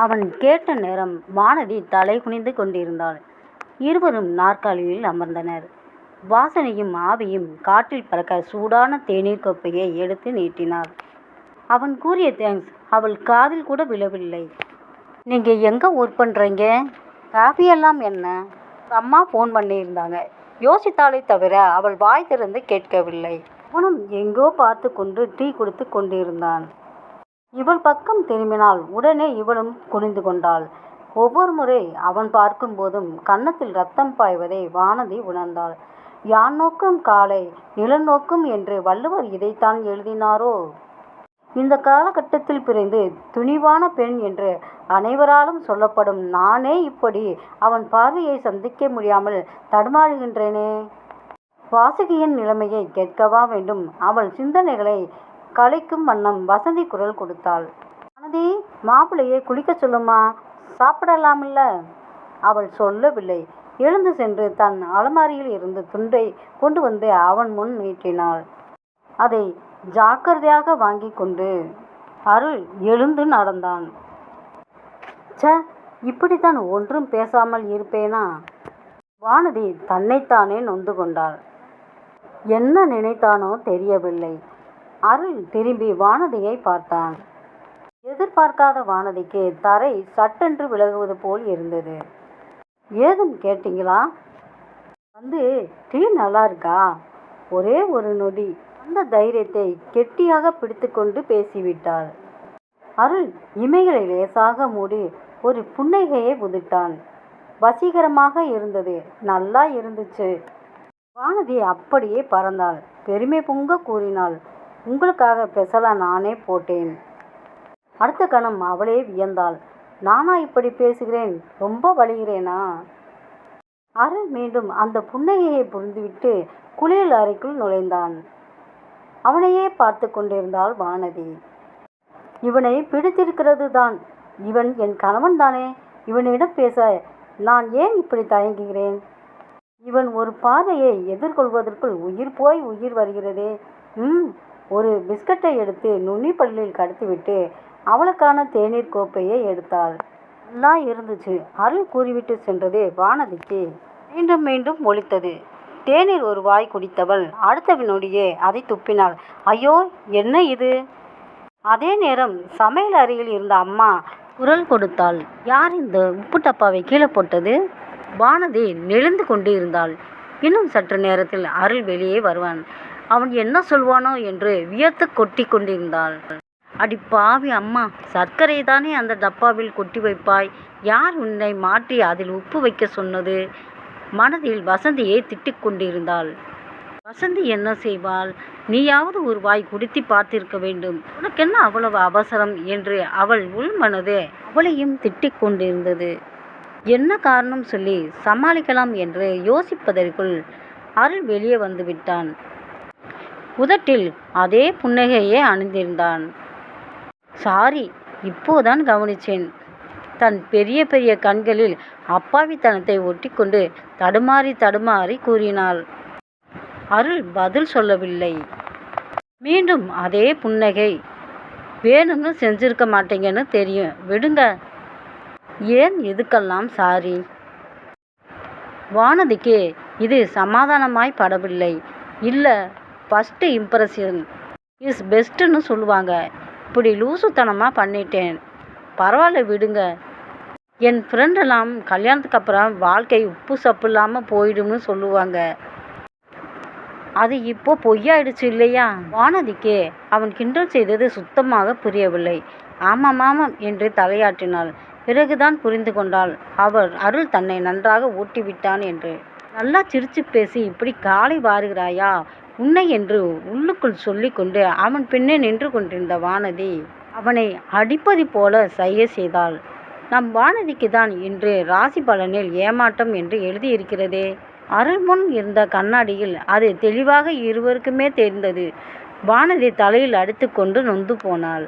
அவன் கேட்ட நேரம் வானதி தலை குனிந்து கொண்டிருந்தாள். இருவரும் நாற்காலியில் அமர்ந்தனர். வாசனையும் ஆவியும் காற்றில் பறக்க சூடான தேநீர் கோப்பையை எடுத்து நீட்டினாள். அவன் கூறிய தேங்க்ஸ் அவள் காதில் கூட விழவில்லை. நீங்கள் எங்கே ஒர்க் பண்ணுறீங்க? காஃபியெல்லாம் என்ன? அம்மா ஃபோன் பண்ணியிருந்தாங்க. யோசித்தாலே தவிர அவள் வாய் திறந்து கேட்கவில்லை. அவனும் எங்கோ பார்த்து கொண்டு டீ கொடுத்து கொண்டிருந்தான். இவள் பக்கம் திரும்பினாள். உடனே இவளும் குனிந்து கொண்டாள். ஒவ்வொரு முறை அவன் பார்க்கும் போதும் கன்னத்தில் ரத்தம் பாய்வதை வானதி உணர்ந்தாள். யான் நோக்கும் காலை நிலம் நோக்கும் என்று வள்ளுவர் இதைத்தான் எழுதினாரோ? இந்த காலகட்டத்தில் பிறந்து துணிவான பெண் என்று அனைவராலும் சொல்லப்படும் நானே இப்படி அவன் பார்வையை சந்திக்க முடியாமல் தடுமாறுகின்றேனே. வாசுகியின் நிலைமையை கேட்கவா வேண்டும்? அவள் சிந்தனைகளை கலைக்கும் வண்ணம் வசந்தி குரல் கொடுத்தாள். வானதி, மாப்பிள்ளையை குளிக்க சொல்லுமா, சாப்பிடலாமில்ல? அவள் சொல்லவில்லை. எழுந்து சென்று தன் அலமாரியில் இருந்து துண்டை கொண்டு வந்து அவன் முன் நீட்டினாள். அதை ஜாக்கிரதையாக வாங்கி கொண்டு அருள் எழுந்து நடந்தான். இப்படித்தான் ஒன்றும் பேசாமல் இருப்பேனா? வானதி தன்னைத்தானே நொந்து கொண்டாள். என்ன நினைத்தானோ தெரியவில்லை. அருள் திரும்பி வானதியை பார்த்தான். எதிர்பார்க்காத வானதிக்கு தரை சட்டென்று விலகுவது போல் இருந்தது. ஏதும் கேட்டீங்களா? வந்து டீ நல்லா இருக்கா? ஒரே ஒரு நொடி அந்த தைரியத்தை கெட்டியாக பிடித்து கொண்டு பேசிவிட்டாள். அருள் இமைகளை லேசாக மூடி ஒரு புன்னகையை உதிர்த்தான். வசீகரமாக இருந்தது. நல்லா இருந்துச்சு. வானதி அப்படியே பறந்தாள். பெருமை பொங்க கூறினாள். உங்களுக்காக ஸ்பெஷலாக நானே போட்டேன். அடுத்த கணம் அவளே வியந்தாள். நானா இப்படி பேசுகிறேன்? ரொம்ப வலிகிறேனா? அருள் மீண்டும் அந்த புன்னகையை புரிந்துவிட்டு குளியல் அறைக்குள் நுழைந்தான். அவனையே பார்த்து கொண்டிருந்தாள் வானதி. இவனை பிடித்திருக்கிறது தான். இவன் என் கணவன் தானே. இவனிடம் பேச நான் ஏன் இப்படி தயங்குகிறேன்? இவன் ஒரு பார்வையை எதிர்கொள்வதற்குள் உயிர் போய் உயிர் வருகிறதே. ஒரு பிஸ்கட்டை எடுத்து நுனி பல்லில் கடித்துவிட்டு அவளுக்கான தேநீர் கோப்பையை எடுத்தாள். நல்லா இருந்துச்சு. அருள் கூறிவிட்டு சென்றது வானதிக்கு மீண்டும் மீண்டும் ஒலித்தது. தேநீர் ஒரு வாய் குடித்தவள் அடுத்த வினோடியே அதை துப்பினாள். ஐயோ, என்ன இது? அதே நேரம் சமையல் அறையில் இருந்த அம்மா குரல் கொடுத்தாள். யார் இந்த உப்பு டப்பாவை கீழே போட்டது? வானதி நெளிந்து கொண்டு இருந்தாள். இன்னும் சற்று நேரத்தில் அருள் வெளியே வருவான். அவன் என்ன சொல்வானோ என்று வியர்த்து கொட்டி கொண்டிருந்தாள். அடி பாவி அம்மா, சர்க்கரை தானே அந்த டப்பாவில் கொட்டி வைப்பாய். யார் உன்னை மாற்றி அதில் உப்பு வைக்க சொன்னது? மனதில் வசந்தியை திட்டிக் கொண்டிருந்தாள். வசந்தி என்ன செய்வாள்? நீயாவது ஒரு வாய் குடித்து பார்த்திருக்க வேண்டும். உனக்கென்ன அவ்வளவு அவசரம் என்று அவள் உள்மனது அவளையும் திட்டிக் கொண்டிருந்தது. என்ன காரணம் சொல்லி சமாளிக்கலாம் என்று யோசிப்பதற்குள் அருள் வெளியே வந்து விட்டான். உதட்டில் அதே புன்னகையே அணிந்திருந்தான். சாரி, இப்போதான் கவனிச்சேன். தன் பெரிய பெரிய கண்களில் அப்பாவித்தனத்தை ஒட்டி கொண்டு தடுமாறி தடுமாறி கூறினாள். அருள் பதில் சொல்லவில்லை. மீண்டும் அதே புன்னகை. வேணும்னு செஞ்சிருக்க மாட்டீங்கன்னு தெரியும், விடுங்க. ஏன் இதுக்கெல்லாம் சாரி? வானதிக்கு இது சமாதானமாய் படவில்லை. இல்லை, ஃபஸ்ட்டு இம்ப்ரெஷன் இஸ் பெஸ்ட்டுன்னு சொல்லுவாங்க. இப்படி லூசுத்தனமாக பண்ணிட்டேன். பரவாயில்ல, விடுங்க. என் ஃப்ரெண்டெல்லாம் கல்யாணத்துக்கு அப்புறம் வாழ்க்கை உப்பு சப்பு இல்லாமல் போயிடும்னு சொல்லுவாங்க. அது இப்போ பொய்யாயிடுச்சு இல்லையா? வானதிக்கு அவன் கிண்டல் செய்தது சுத்தமாக புரியவில்லை. ஆமாம் என்று தலையாட்டினாள். பிறகுதான் புரிந்து கொண்டாள் அவர் அருள் தன்னை நன்றாக ஊட்டிவிட்டான் என்று. நல்லா சிரிச்சு பேசி இப்படி காலை வாருகிறாயா உன்னை என்று உள்ளுக்குள் சொல்லி கொண்டு அவன் பின்னே நின்று கொண்டிருந்த வானதி அவனை அடிப்பது போல சைகை செய்தாள். நம் வானதிக்கு தான் இன்று ராசி பலனில் ஏமாற்றம் என்று எழுதியிருக்கிறதே. அருள் முன் இருந்த கண்ணாடியில் அது தெளிவாக இருவருக்குமே தெரிந்தது. வானதி தலையில் அடித்து கொண்டு நொந்து போனாள்.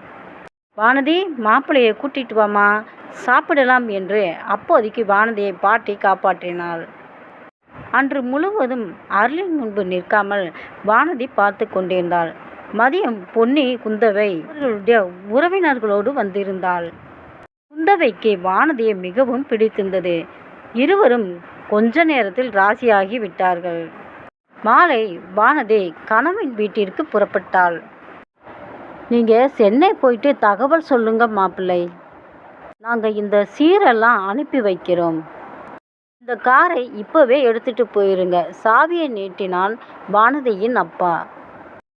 வானதி, மாப்பிள்ளையை கூட்டிட்டு வாமா, சாப்பிடலாம் என்று அப்போதைக்கு வானதியை பாட்டி காப்பாற்றினாள். அன்று முழுவதும் அருளின் முன்பு நிற்காமல் வானதி பார்த்து கொண்டிருந்தாள். மதியம் பொன்னி குந்தவை அவர்களுடைய உறவினர்களோடு வந்திருந்தாள். குந்தவைக்கு வானதியை மிகவும் பிடித்திருந்தது. இருவரும் கொஞ்ச நேரத்தில் ராசியாகி விட்டார்கள். மாலை வானதி கணவன் வீட்டிற்கு புறப்பட்டாள். நீங்கள் சென்னை போயிட்டு தகவல் சொல்லுங்க மாப்பிள்ளை. நாங்கள் இந்த சீரெல்லாம் அனுப்பி வைக்கிறோம். இந்த காரை இப்போவே எடுத்துட்டு போயிருங்க. சாவியை நீட்டினான் வானதியின் அப்பா.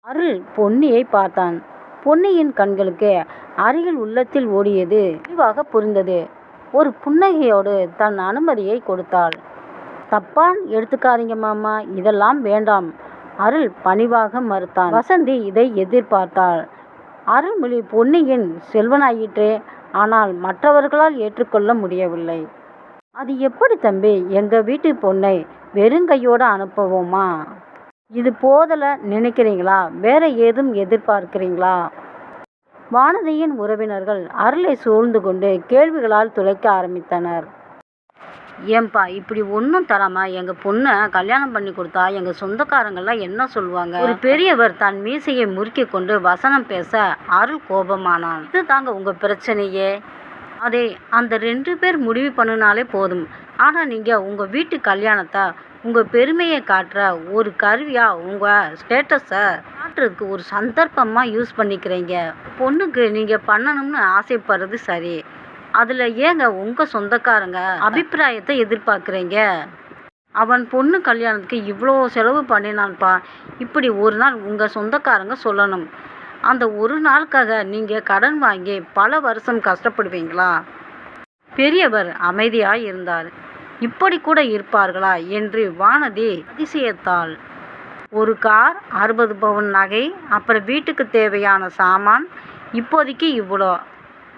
அருள் பொன்னியை பார்த்தான். பொன்னியின் கண்களுக்கு அருகில் உள்ளத்தில் ஓடியது தெளிவாக புரிந்தது. ஒரு புன்னகையோடு தன் அனுமதியை கொடுத்தாள். தப்பா எடுத்துக்காதீங்க மாமா, இதெல்லாம் வேண்டாம். அருள் பணிவாக மறுத்தான். வசந்தி இதை எதிர்பார்த்தாள். அருள்மொழி பொன்னியின் செல்வனாயிற்றே, ஆனால் மற்றவர்களால் ஏற்றுக்கொள்ள முடியவில்லை. அது எப்படி தம்பி, எங்கள் வீட்டு பொண்ணை வெறுங்கையோடு அனுப்புவோமா? இது போதல நினைக்கிறீங்களா? வேற ஏதும் எதிர்பார்க்கிறீங்களா? வானதியின் உறவினர்கள் அருளை சூழ்ந்து கொண்டு கேள்விகளால் துளைக்க ஆரம்பித்தனர். ஏன்பா இப்படி ஒன்றும் தராம எங்கள் பொண்ணை கல்யாணம் பண்ணி கொடுத்தா எங்கள் சொந்தக்காரங்கள்லாம் என்ன சொல்லுவாங்க? ஒரு பெரியவர் தன் மீசையை முறுக்கி கொண்டு வசனம் பேச அருள் கோபமானான். இது தாங்க உங்கள் பிரச்சனையே. அதை அந்த 2 பேர் முடிவு பண்ணினாலே போதும். ஆனால் நீங்கள் உங்கள் வீட்டு கல்யாணத்தை உங்கள் பெருமையை காட்டுற ஒரு கருவியாக உங்கள் ஸ்டேட்டஸை காட்டுறதுக்கு ஒரு சந்தர்ப்பமாக யூஸ் பண்ணிக்கிறீங்க. பொண்ணுக்கு நீங்கள் பண்ணணும்னு ஆசைப்படுறது சரி, அதில் ஏங்க உங்கள் சொந்தக்காரங்க அபிப்பிராயத்தை எதிர்பார்க்குறீங்க? அவன் பொண்ணு கல்யாணத்துக்கு இவ்வளோ செலவு பண்ணினான்ப்பா, இப்படி ஒரு நாள் உங்கள் சொந்தக்காரங்க சொல்லணும். அந்த ஒரு நாளுக்காக நீங்கள் கடன் வாங்கி பல வருஷம் கஷ்டப்படுவீங்களா? பெரியவர் அமைதியாய் இருந்தார். இப்படி கூட இருப்பார்களா என்று வானதி அதிசயத்தாள். ஒரு கார், 60 பவுன் நகை, அப்புறம் வீட்டுக்கு தேவையான சாமான், இப்போதைக்கு இவ்வளோ,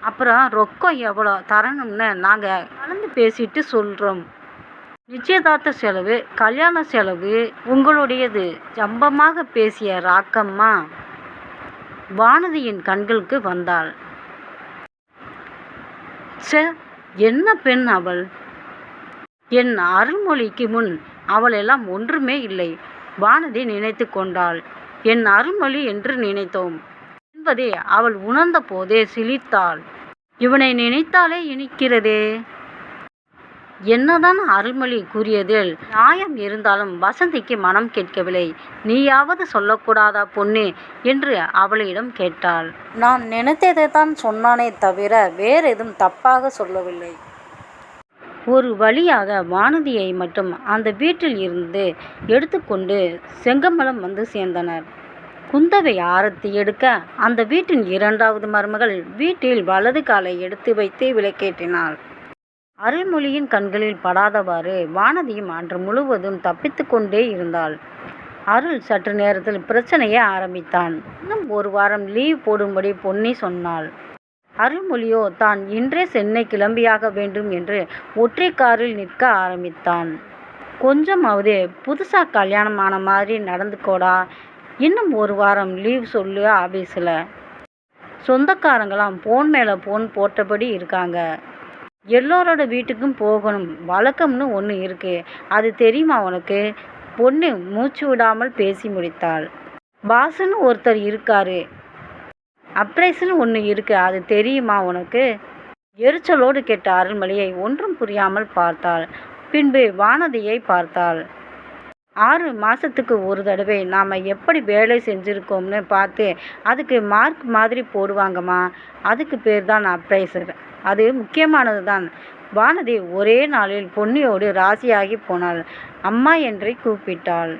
அப்புறம் ரொக்கம் எவ்வளோ தரணும்னு நாங்கள் கலந்து பேசிட்டு சொல்கிறோம். நிச்சயதார்த்த செலவு, கல்யாண செலவு உங்களுடையது. ஜம்பமாக பேசிய ராக்கம்மா வானதியின் கண்களுக்கு வந்தாள். சே, என்ன பெண் அவள்! என் அருள்மொழிக்கு முன் அவளெல்லாம் ஒன்றுமே இல்லை. வானதி நினைத்து கொண்டாள். என் அருள்மொழி என்று நினைத்தோம் என்பதை அவள் உணர்ந்த போதே சிலிர்த்தாள். இவனை நினைத்தாலே இனிக்கிறதே. என்னதான் அருள்மொழி கூறியதில் நியாயம் இருந்தாலும் வசந்திக்கு மனம் கேட்கவில்லை. நீயாவது சொல்லக்கூடாதா பொண்ணு என்று அவளிடம் கேட்டாள். நான் நினைத்ததை தான் சொன்னானே தவிர வேற எதுவும் தப்பாக சொல்லவில்லை. ஒரு வழியாக வானதியை மட்டும் அந்த வீட்டில் இருந்து எடுத்துக்கொண்டு செங்கமலம் வந்து சேர்ந்தனர். குந்தவை ஆரத்தி எடுக்க அந்த வீட்டின் 2வது மருமகள் வீட்டில் வலது காலை எடுத்து வைத்து விளக்கேற்றினாள். அருள்மொழியின் கண்களில் படாதவாறு வானதியும் அன்று முழுவதும் தப்பித்து கொண்டே இருந்தாள். அருள் சற்று நேரத்தில் பிரச்சனையை ஆரம்பித்தான். இன்னும் 1 வாரம் லீவ் போடும்படி பொன்னி சொன்னாள். அருள்மொழியோ தான் இன்றே சென்னை கிளம்பியாக வேண்டும் என்று ஒற்றை காரில் நிற்க ஆரம்பித்தான். கொஞ்சமாவது புதுசாக கல்யாணம் ஆன மாதிரி நடந்துக்கோடா. இன்னும் 1 வாரம் லீவ் சொல்லு. ஆபீஸில் சொந்தக்காரங்களாம் போன் மேலே போன் போட்டபடி இருக்காங்க. எல்லோரோட வீட்டுக்கும் போகணும், வழக்கம்னு ஒன்று இருக்குது, அது தெரியுமா உனக்கு? பொண்ணு மூச்சு விடாமல் பேசி முடித்தாள். பாசுன்னு ஒருத்தர் இருக்காரு, அப்ரைஸ்னு ஒன்று இருக்குது, அது தெரியுமா உனக்கு? எரிச்சலோடு கேட்ட அருள்மொழியை ஒன்றும் புரியாமல் பார்த்தாள். பின்பு வானதியை பார்த்தாள். 6 மாதத்துக்கு ஒரு தடவை நாம் எப்படி வேலை செஞ்சுருக்கோம்னு பார்த்து அதுக்கு மார்க் மாதிரி போடுவாங்கம்மா, அதுக்கு பேர் தான் அப்ரைசர். அது முக்கியமானது தான். வானதி ஒரே நாளில் பொன்னியோடு ராசியாகி போனாள். அம்மா என்றை கூப்பிட்டாள்.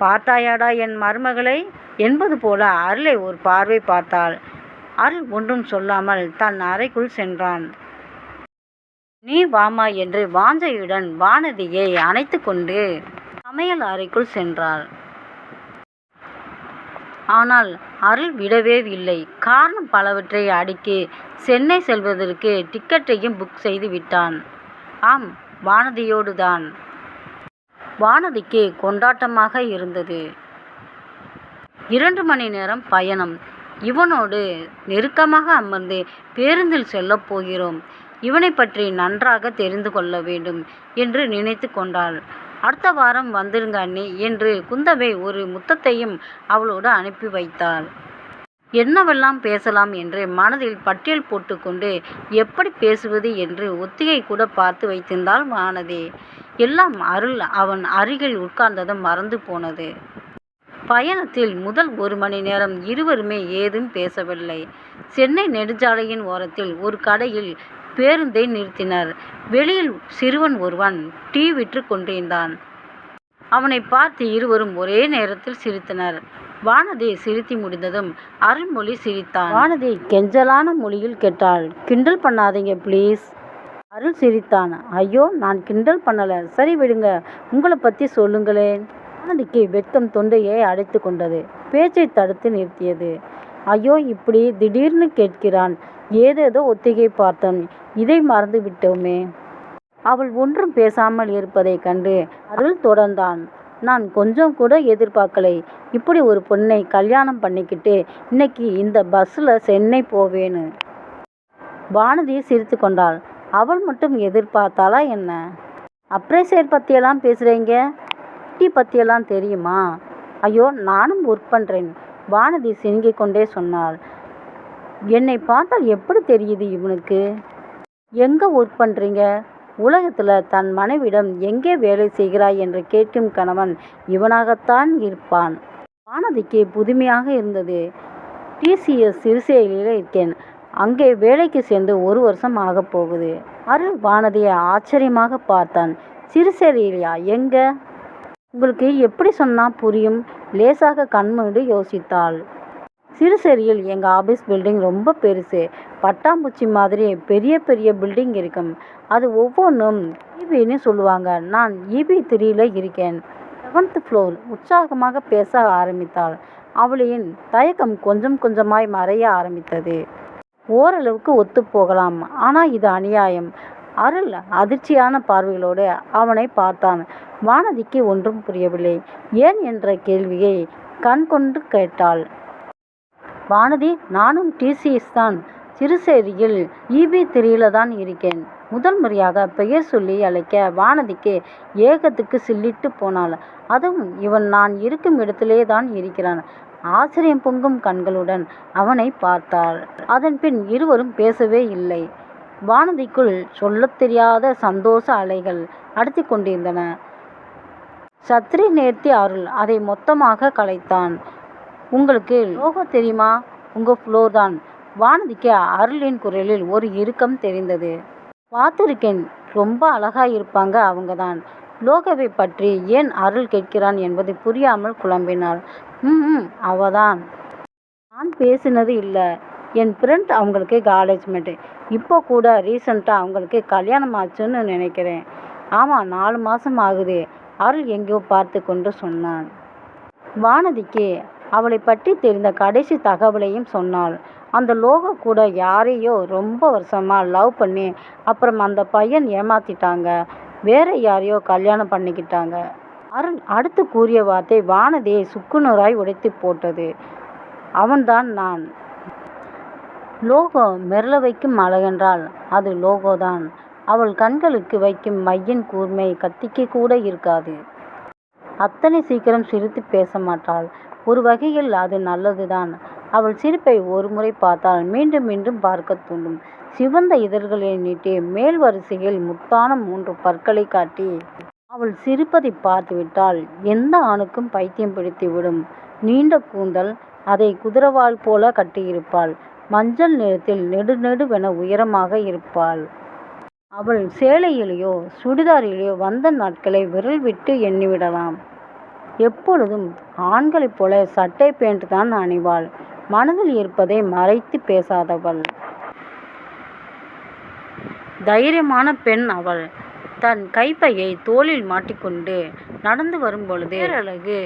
பார்த்தாயாடா என் மருமகளை என்பது போல அருளை ஒரு பார்வை பார்த்தாள். அருள் ஒன்றும் சொல்லாமல் தன் அறைக்குள் சென்றான். நீ வாமா என்று வாஞ்சையுடன் வானதியை அணைத்து கொண்டு சமையல் அறைக்குள் சென்றாள். ஆனால் அருள் விடவே இல்லை. காரணம் பலவற்றை அடுக்கி சென்னை செல்வதற்கு டிக்கெட்டையும் புக் செய்து விட்டான். ஆம், வானதியோடு தான். வானதிக்கு கொண்டாட்டமாக இருந்தது. 2 மணி நேரம் பயணம். இவனோடு நெருக்கமாக அமர்ந்து பேருந்தில் செல்லப் போகிறோம். இவனை பற்றி நன்றாக தெரிந்து கொள்ள வேண்டும் என்று நினைத்து கொண்டாள். அடுத்த வாரம் வந்துருங்க அண்ணி என்று குந்தவை ஒரு முத்தத்தையும் அவளோடு அனுப்பி வைத்தாள். என்னவெல்லாம் பேசலாம் என்று மனதில் பட்டியல் போட்டுக்கொண்டு எப்படி பேசுவது என்று ஒத்திகை கூட பார்த்து வைத்திருந்தாள் வானதி. எல்லாம் அருள் அவன் அருகில் உட்கார்ந்ததும் மறந்து போனது. பயணத்தில் முதல் 1 மணி நேரம் இருவருமே ஏதும் பேசவில்லை. சென்னை நெடுஞ்சாலையின் ஓரத்தில் ஒரு கடையில் பேருந்தை நிறுத்தினர். வெளியில் சிறுவன் ஒருவன் டீ விற்று கொண்டிருந்தான். அவனை பார்த்து இருவரும் ஒரே நேரத்தில் சிரித்தனர். வானதி சிரித்து முடிந்ததும் அருள்மொழி சிரித்தான். வானதி கெஞ்சலான மொழியில் கேட்டாள், கிண்டல் பண்ணாதீங்க ப்ளீஸ். அருள் சிரித்தான். ஐயோ, நான் கிண்டல் பண்ணல, சரி விடுங்க, உங்களை பற்றி சொல்லுங்களேன். வானதிக்கு வெட்கம் தொண்டையை அடைத்து கொண்டது. பேச்சை தடுத்து நிறுத்தியது. ஐயோ, இப்படி திடீர்னு கேட்கிறான், ஏதேதோ ஒத்திகை பார்த்தோம், இதை மறந்து விட்டோமே. அவள் ஒன்றும் பேசாமல் இருப்பதைக் கண்டு அருள் தொடர்ந்தான். நான் கொஞ்சம் கூட எதிர்பார்க்கலை. இப்படி ஒரு பொண்ணை கல்யாணம் பண்ணிக்கிட்டு இன்னைக்கு இந்த பஸ்ஸில் சென்னை போவேன்னு. வானதி சிரித்து கொண்டாள். அவள் மட்டும் எதிர்பார்த்தாளா என்ன? அப்ரைசர் பற்றியெல்லாம் பேசுகிறீங்க, டீ பற்றியெல்லாம் தெரியுமா? ஐயோ, நானும் ஒர்க் பண்ணுறேன். வானதி சினுங்கிக் கொண்டே சொன்னாள். என்னை பார்த்தால் எப்படி தெரியுது இவனுக்கு? எங்கே ஒர்க் பண்ணுறீங்க? உலகத்தில் தன் மனைவிடம் எங்கே வேலை செய்கிறாய் என்று கேட்கும் கணவன் இவனாகத்தான் இருப்பான். வானதிக்கு புதுமையாக இருந்தது. டிசிஎஸ் சிறுசேரியில் இருக்கேன். அங்கே வேலைக்கு சேர்ந்து 1 வருஷம் ஆக போகுது. அருள் வானதியை ஆச்சரியமாக பார்த்தான். சிறுசேரியிலையா? எங்க? உங்களுக்கு எப்படி சொன்னால் புரியும்? லேசாக கண்மூடி யோசித்தாள். சிறுசேரியில் எங்கள் ஆஃபீஸ் பில்டிங் ரொம்ப பெருசு. பட்டாம்பூச்சி மாதிரி பெரிய பெரிய பில்டிங் இருக்கும். அது ஒவ்வொன்றும் இபின்னு சொல்லுவாங்க. நான் இபி 3ல் இருக்கேன், 7th ஃப்ளோர். உற்சாகமாக பேச ஆரம்பித்தாள். அவளின் தயக்கம் கொஞ்சம் கொஞ்சமாய் மறைய ஆரம்பித்தது. ஓரளவுக்கு ஒத்து போகலாம், ஆனால் இது அநியாயம். அருள் அதிர்ச்சியான பார்வைகளோடு அவனை பார்த்தான். வானதிக்கு ஒன்றும் புரியவில்லை. ஏன் என்ற கேள்வியை கண் கொண்டு கேட்டாள். வானதி, நானும் டிசிஎஸ் தான். சிறுசேரியில் இபி 3ல் தான் இருக்கேன். முதல் முறையாக பெயர் சொல்லி அழைக்க வானதிக்கு ஏகத்துக்கு சில்லிட்டு போனாள். அதுவும் இவன் நான் இருக்கும் இடத்திலே தான் இருக்கிறான். ஆச்சரியம் பொங்கும் கண்களுடன் அவனை பார்த்தாள். அதன் பின் இருவரும் பேசவே இல்லை. வானதிக்குள் சொல்லத் தெரியாத சந்தோஷ அலைகள் அடித்து கொண்டிருந்தன. சத்ரி நேர்த்தி அருள் அதை மொத்தமாக கலைத்தான். உங்களுக்கு லோகோ தெரியுமா? உங்கள் ஃப்ளோர் தான். வானதிக்கு அருளின் குரலில் ஒரு இறுக்கம் தெரிந்தது. பார்த்துருக்கேன், ரொம்ப அழகா இருப்பாங்க அவங்க தான். லோகோவை பற்றி ஏன் அருள் கேட்கிறான் என்பது புரியாமல் குழம்பினாள். அவதான். நான் பேசினது இல்லை. என் ஃப்ரெண்ட் அவங்களுக்கு காலேஜ்மெண்ட்டு. இப்போ கூட ரீசண்டாக அவங்களுக்கு கல்யாணம் ஆச்சுன்னு நினைக்கிறேன். ஆமாம், 4 மாதம் ஆகுது. அருள் எங்கேயோ பார்த்து கொண்டு சொன்னான். வானதிக்கு அவளை பற்றி தெரிந்த கடைசி தகவலையும் சொன்னாள். அந்த லோகோ கூட யாரையோ ரொம்ப வருஷமாக லவ் பண்ணி அப்புறம் அந்த பையன் ஏமாத்திட்டாங்க, வேற யாரையோ கல்யாணம் பண்ணிக்கிட்டாங்க. அருள் அடுத்து கூறிய வார்த்தை வானதியை சுக்குநூறாய் உடைத்து போட்டது. அவன்தான் நான். லோகோ மிரள வைக்கும் அழகென்றால் அது லோகோதான். அவள் கண்களுக்கு வைக்கும் மையின் கூர்மை கத்திக்கு கூட இருக்காது. அத்தனை சீக்கிரம் சிரித்து பேச மாட்டாள். ஒரு வகையில் அது நல்லதுதான். அவள் சிரிப்பை ஒரு முறை பார்த்தால் மீண்டும் மீண்டும் பார்க்க தூண்டும். சிவந்த இதழ்களை நீட்டி மேல் வரிசையில் முத்தான 3 பற்களை காட்டி அவள் சிரிப்பதை பார்த்துவிட்டால் எந்த ஆணுக்கும் பைத்தியம் பிடித்துவிடும். நீண்ட கூந்தல், அதை குதிரவால் போல கட்டியிருப்பாள். மஞ்சள் நிறத்தில் நெடுநெடுவென உயரமாக இருப்பாள். அவள் சேலையிலேயோ சுடிதாரிலேயோ வந்த நாட்களை விரல் விட்டு எண்ணிவிடலாம். எப்பொழுதும் ஆண்களைப் போல சட்டை பேண்ட் தான் அணிவாள். மனதில் இருப்பதை மறைத்து பேசாதவள். தைரியமான பெண் அவள். தன் கைப்பையை தோளில் மாட்டிக்கொண்டு நடந்து வரும் பொழுது பேரழகு.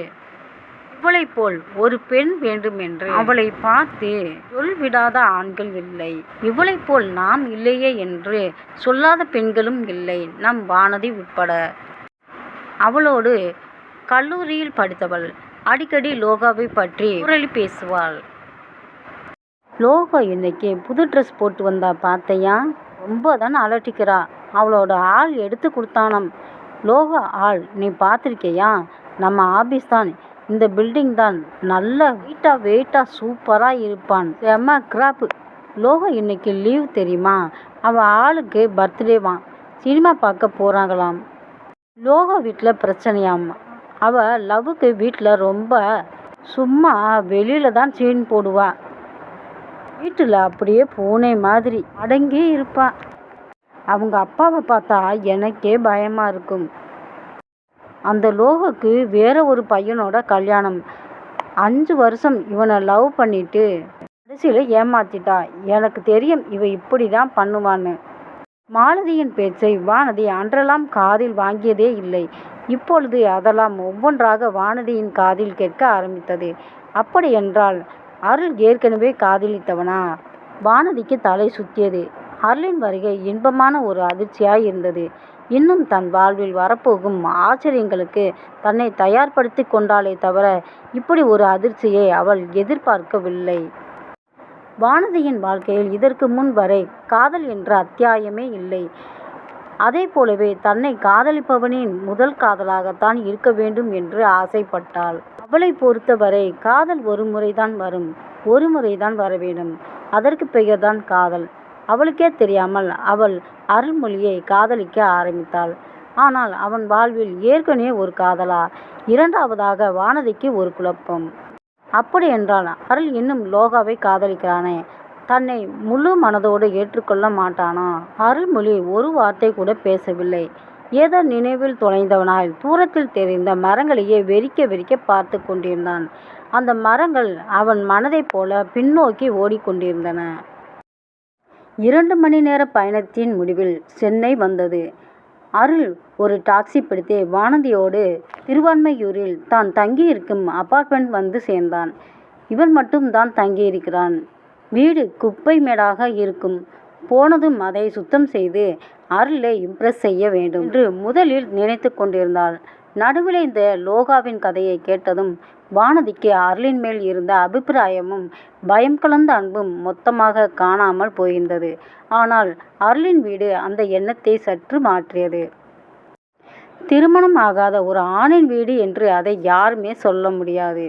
இவளை போல் ஒரு பெண் வேண்டுமென்று அவளை பார்த்து சொல்விடாத ஆண்கள் இல்லை. இவளை போல் நாம் இல்லையே என்று சொல்லாத பெண்களும் இல்லை, நம் வானதி உட்பட. அவளோடு கல்லூரியில் படித்தவள். அடிக்கடி லோகாவை பற்றி புரளி பேசுவாள். லோகா இன்னைக்கு புது ட்ரெஸ் போட்டு வந்தா பார்த்தையா? ரொம்ப தான் அலட்டிக்கிறா. அவளோட ஆள் எடுத்து கொடுத்தானாம். லோகா ஆள் நீ பார்த்துருக்கியா? நம்ம ஆபீஸ் தான். இந்த பில்டிங் தான். நல்ல வெயிட்டா சூப்பராக இருப்பான். செம்ம கிராப்பு. லோகா இன்னைக்கு லீவ் தெரியுமா? அவன் ஆளுக்கு பர்த்டேவான். சினிமா பார்க்க போகிறாங்களாம். லோகா வீட்டில் பிரச்சனையாம். அவள் லவ்வுக்கு வீட்டில் ரொம்ப சும்மா வெளியில தான் சீன் போடுவா. வீட்டில் அப்படியே பூனை மாதிரி அடங்கி இருப்பா. அவங்க அப்பாவை பார்த்தா எனக்கே பயமாக இருக்கும். அந்த லோகாக்கு வேற ஒரு பையனோட கல்யாணம். 5 வருஷம் இவனை லவ் பண்ணிட்டு கடைசியில் ஏமாத்திட்டா. எனக்கு தெரியும் இவ இப்படி தான் பண்ணுவான்னு. மாலதியின் பேச்சை வானதி அன்றெல்லாம் காதில் வாங்கியதே இல்லை. இப்பொழுது அதெல்லாம் ஒவ்வொன்றாக வானதியின் காதில் கேட்க ஆரம்பித்தது. அப்படி என்றால் அருள் ஏற்கனவே காதலித்தவனா? வானதிக்கு தலை சுற்றியது. அருளின் வருகை இன்பமான ஒரு அதிர்ச்சியாய் இருந்தது. இன்னும் தன் வாழ்வில் வரப்போகும் ஆச்சரியங்களுக்கு தன்னை தயார்படுத்தி கொண்டாலே தவிர இப்படி ஒரு அதிர்ச்சியை அவள் எதிர்பார்க்கவில்லை. வானதியின் வாழ்க்கையில் இதற்கு முன் வரை காதல் என்ற அத்தியாயமே இல்லை. அதே போலவே தன்னை காதலிப்பவனின் முதல் காதலாகத்தான் இருக்க வேண்டும் என்று ஆசைப்பட்டாள். அவளை பொறுத்தவரை காதல் ஒரு முறைதான் வரும், ஒரு முறைதான் வர வேண்டும். அதற்கு பெயர்தான் காதல். அவளுக்கே தெரியாமல் அவள் அருள்மொழியை காதலிக்க ஆரம்பித்தாள். ஆனால் அவன் வாழ்வில் ஏற்கனவே ஒரு காதலா? இரண்டாவதாக வானதிக்கு ஒரு குழப்பம். அப்படி என்றால் அருள் இன்னும் லோகாவை காதலிக்கிறானே, தன்னை முழு மனதோடு ஏற்றுக்கொள்ள மாட்டானா? அருள்மொழி ஒரு வார்த்தை கூட பேசவில்லை. ஏதோ நினைவில் தொலைந்தவனாய் தூரத்தில் தெரிந்த மரங்களையே வெறிக்க பார்த்து கொண்டிருந்தான். அந்த மரங்கள் அவன் மனதைப் போல பின்னோக்கி ஓடிக்கொண்டிருந்தன. 2 மணி நேர பயணத்தின் முடிவில் சென்னை வந்தது. அருள் ஒரு டாக்ஸி பிடித்து வானதியோடு திருவான்மையூரில் தான் தங்கியிருக்கும் அபார்ட்மெண்ட் வந்து சேர்ந்தான். இவன் மட்டும் தான் தங்கியிருக்கிறான். வீடு குப்பை மேடாக இருக்கும். போனதும் அதை சுத்தம் செய்து அருளை இம்ப்ரெஸ் செய்ய வேண்டும் என்று முதலில் நினைத்து கொண்டிருந்தாள். நடுவில் இந்த லோகாவின் கதையை கேட்டதும் வானதிக்கு அருளின் மேல் இருந்த அபிப்பிராயமும் பயம் கலந்த அன்பும் மொத்தமாக காணாமல் போயிருந்தது. ஆனால் அருளின் வீடு அந்த எண்ணத்தை சற்று மாற்றியது. திருமணம் ஆகாத ஒரு ஆணின் வீடு என்று அதை யாருமே சொல்ல முடியாது.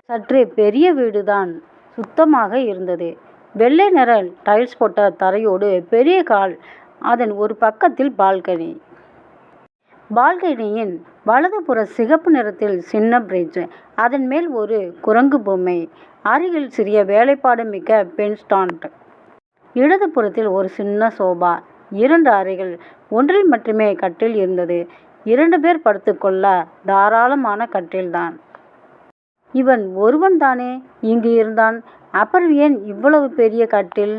சற்று பெரிய வீடுதான். சுத்தமாக இருந்தது. வெள்ளை நிற டைல்ஸ் போட்ட தரையோடு பெரிய கால். அதன் ஒரு பக்கத்தில் பால்கனி. பால்கனியின் வலதுபுற சிகப்பு நிறத்தில் சின்ன பிரிட்ஜ். அதன் மேல் ஒரு குரங்கு பொம்மை. அருகில் சிறிய வேலைப்பாடு மிக்க பென் ஸ்டாண்ட். இடதுபுறத்தில் ஒரு சின்ன சோபா. 2 அறைகள். ஒன்றில் மட்டுமே கட்டில் இருந்தது. 2 பேர் படுத்துக்கொள்ள தாராளமான கட்டில்தான். இவன் ஒருவன் தானே இங்கு இருந்தான். அப்புறம் ஏன் இவ்வளவு பெரிய கட்டில்?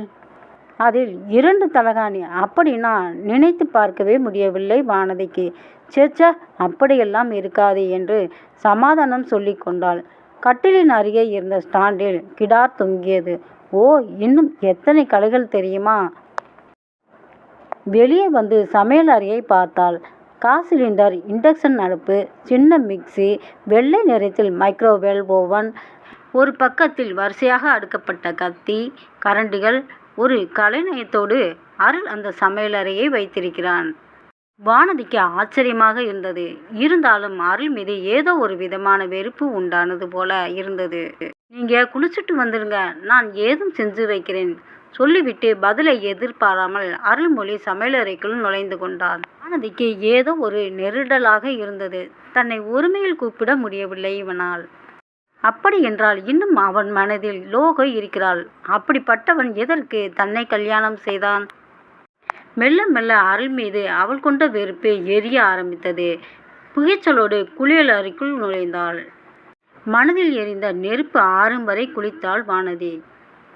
அதில் 2 தலகாணி. அப்படின்னா நினைத்து பார்க்கவே முடியவில்லை வானதிக்கு. சேச்சா, அப்படியெல்லாம் இருக்காது என்று சமாதானம் சொல்லி கொண்டாள். கட்டிலின் அருகே இருந்த ஸ்டாண்டில் கிடார் தொங்கியது. ஓ, இன்னும் எத்தனை கலைகள் தெரியுமா? வெளியே வந்து சமையல் அறையை பார்த்தாள். காஸ் சிலிண்டர், இண்டக்ஷன் அடுப்பு, சின்ன மிக்சி, வெள்ளை நிறத்தில் மைக்ரோவேவ் ஓவன், ஒரு பக்கத்தில் வரிசையாக அடுக்கப்பட்ட கத்தி, கரண்டிகள். ஒரு கலைநயத்தோடு அருள் அந்த சமையலறையை வைத்திருக்கிறான். வானதிக்கு ஆச்சரியமாக இருந்தது. இருந்தாலும் அருள் மீது ஏதோ ஒரு விதமான வெறுப்பு உண்டானது போல இருந்தது. நீங்க குளிச்சுட்டு வந்துருங்க, நான் ஏதும் செஞ்சு வைக்கிறேன் சொல்லிவிட்டு பதிலை எதிர்பாராமல் அருள்மொழி சமையலறைக்குள் நுழைந்து கொண்டான். வானதிக்கு ஏதோ ஒரு நெருடலாக இருந்தது. தன்னை ஒருமையில் கூப்பிட முடியவில்லை இவனால். அப்படி என்றால் இன்னும் அவன் மனதில் லோகா இருக்கிறாள். அப்படிப்பட்டவன் எதற்கு தன்னை கல்யாணம் செய்தான்? மெல்ல மெல்ல அருள் மீது அவள் கொண்ட வெறுப்பு எரிய ஆரம்பித்தது. புகைச்சலோடு குளியல் அறைக்குள் நுழைந்தாள். மனதில் எரிந்த நெருப்பு ஆறும் வரை குளித்தாள் வானதி.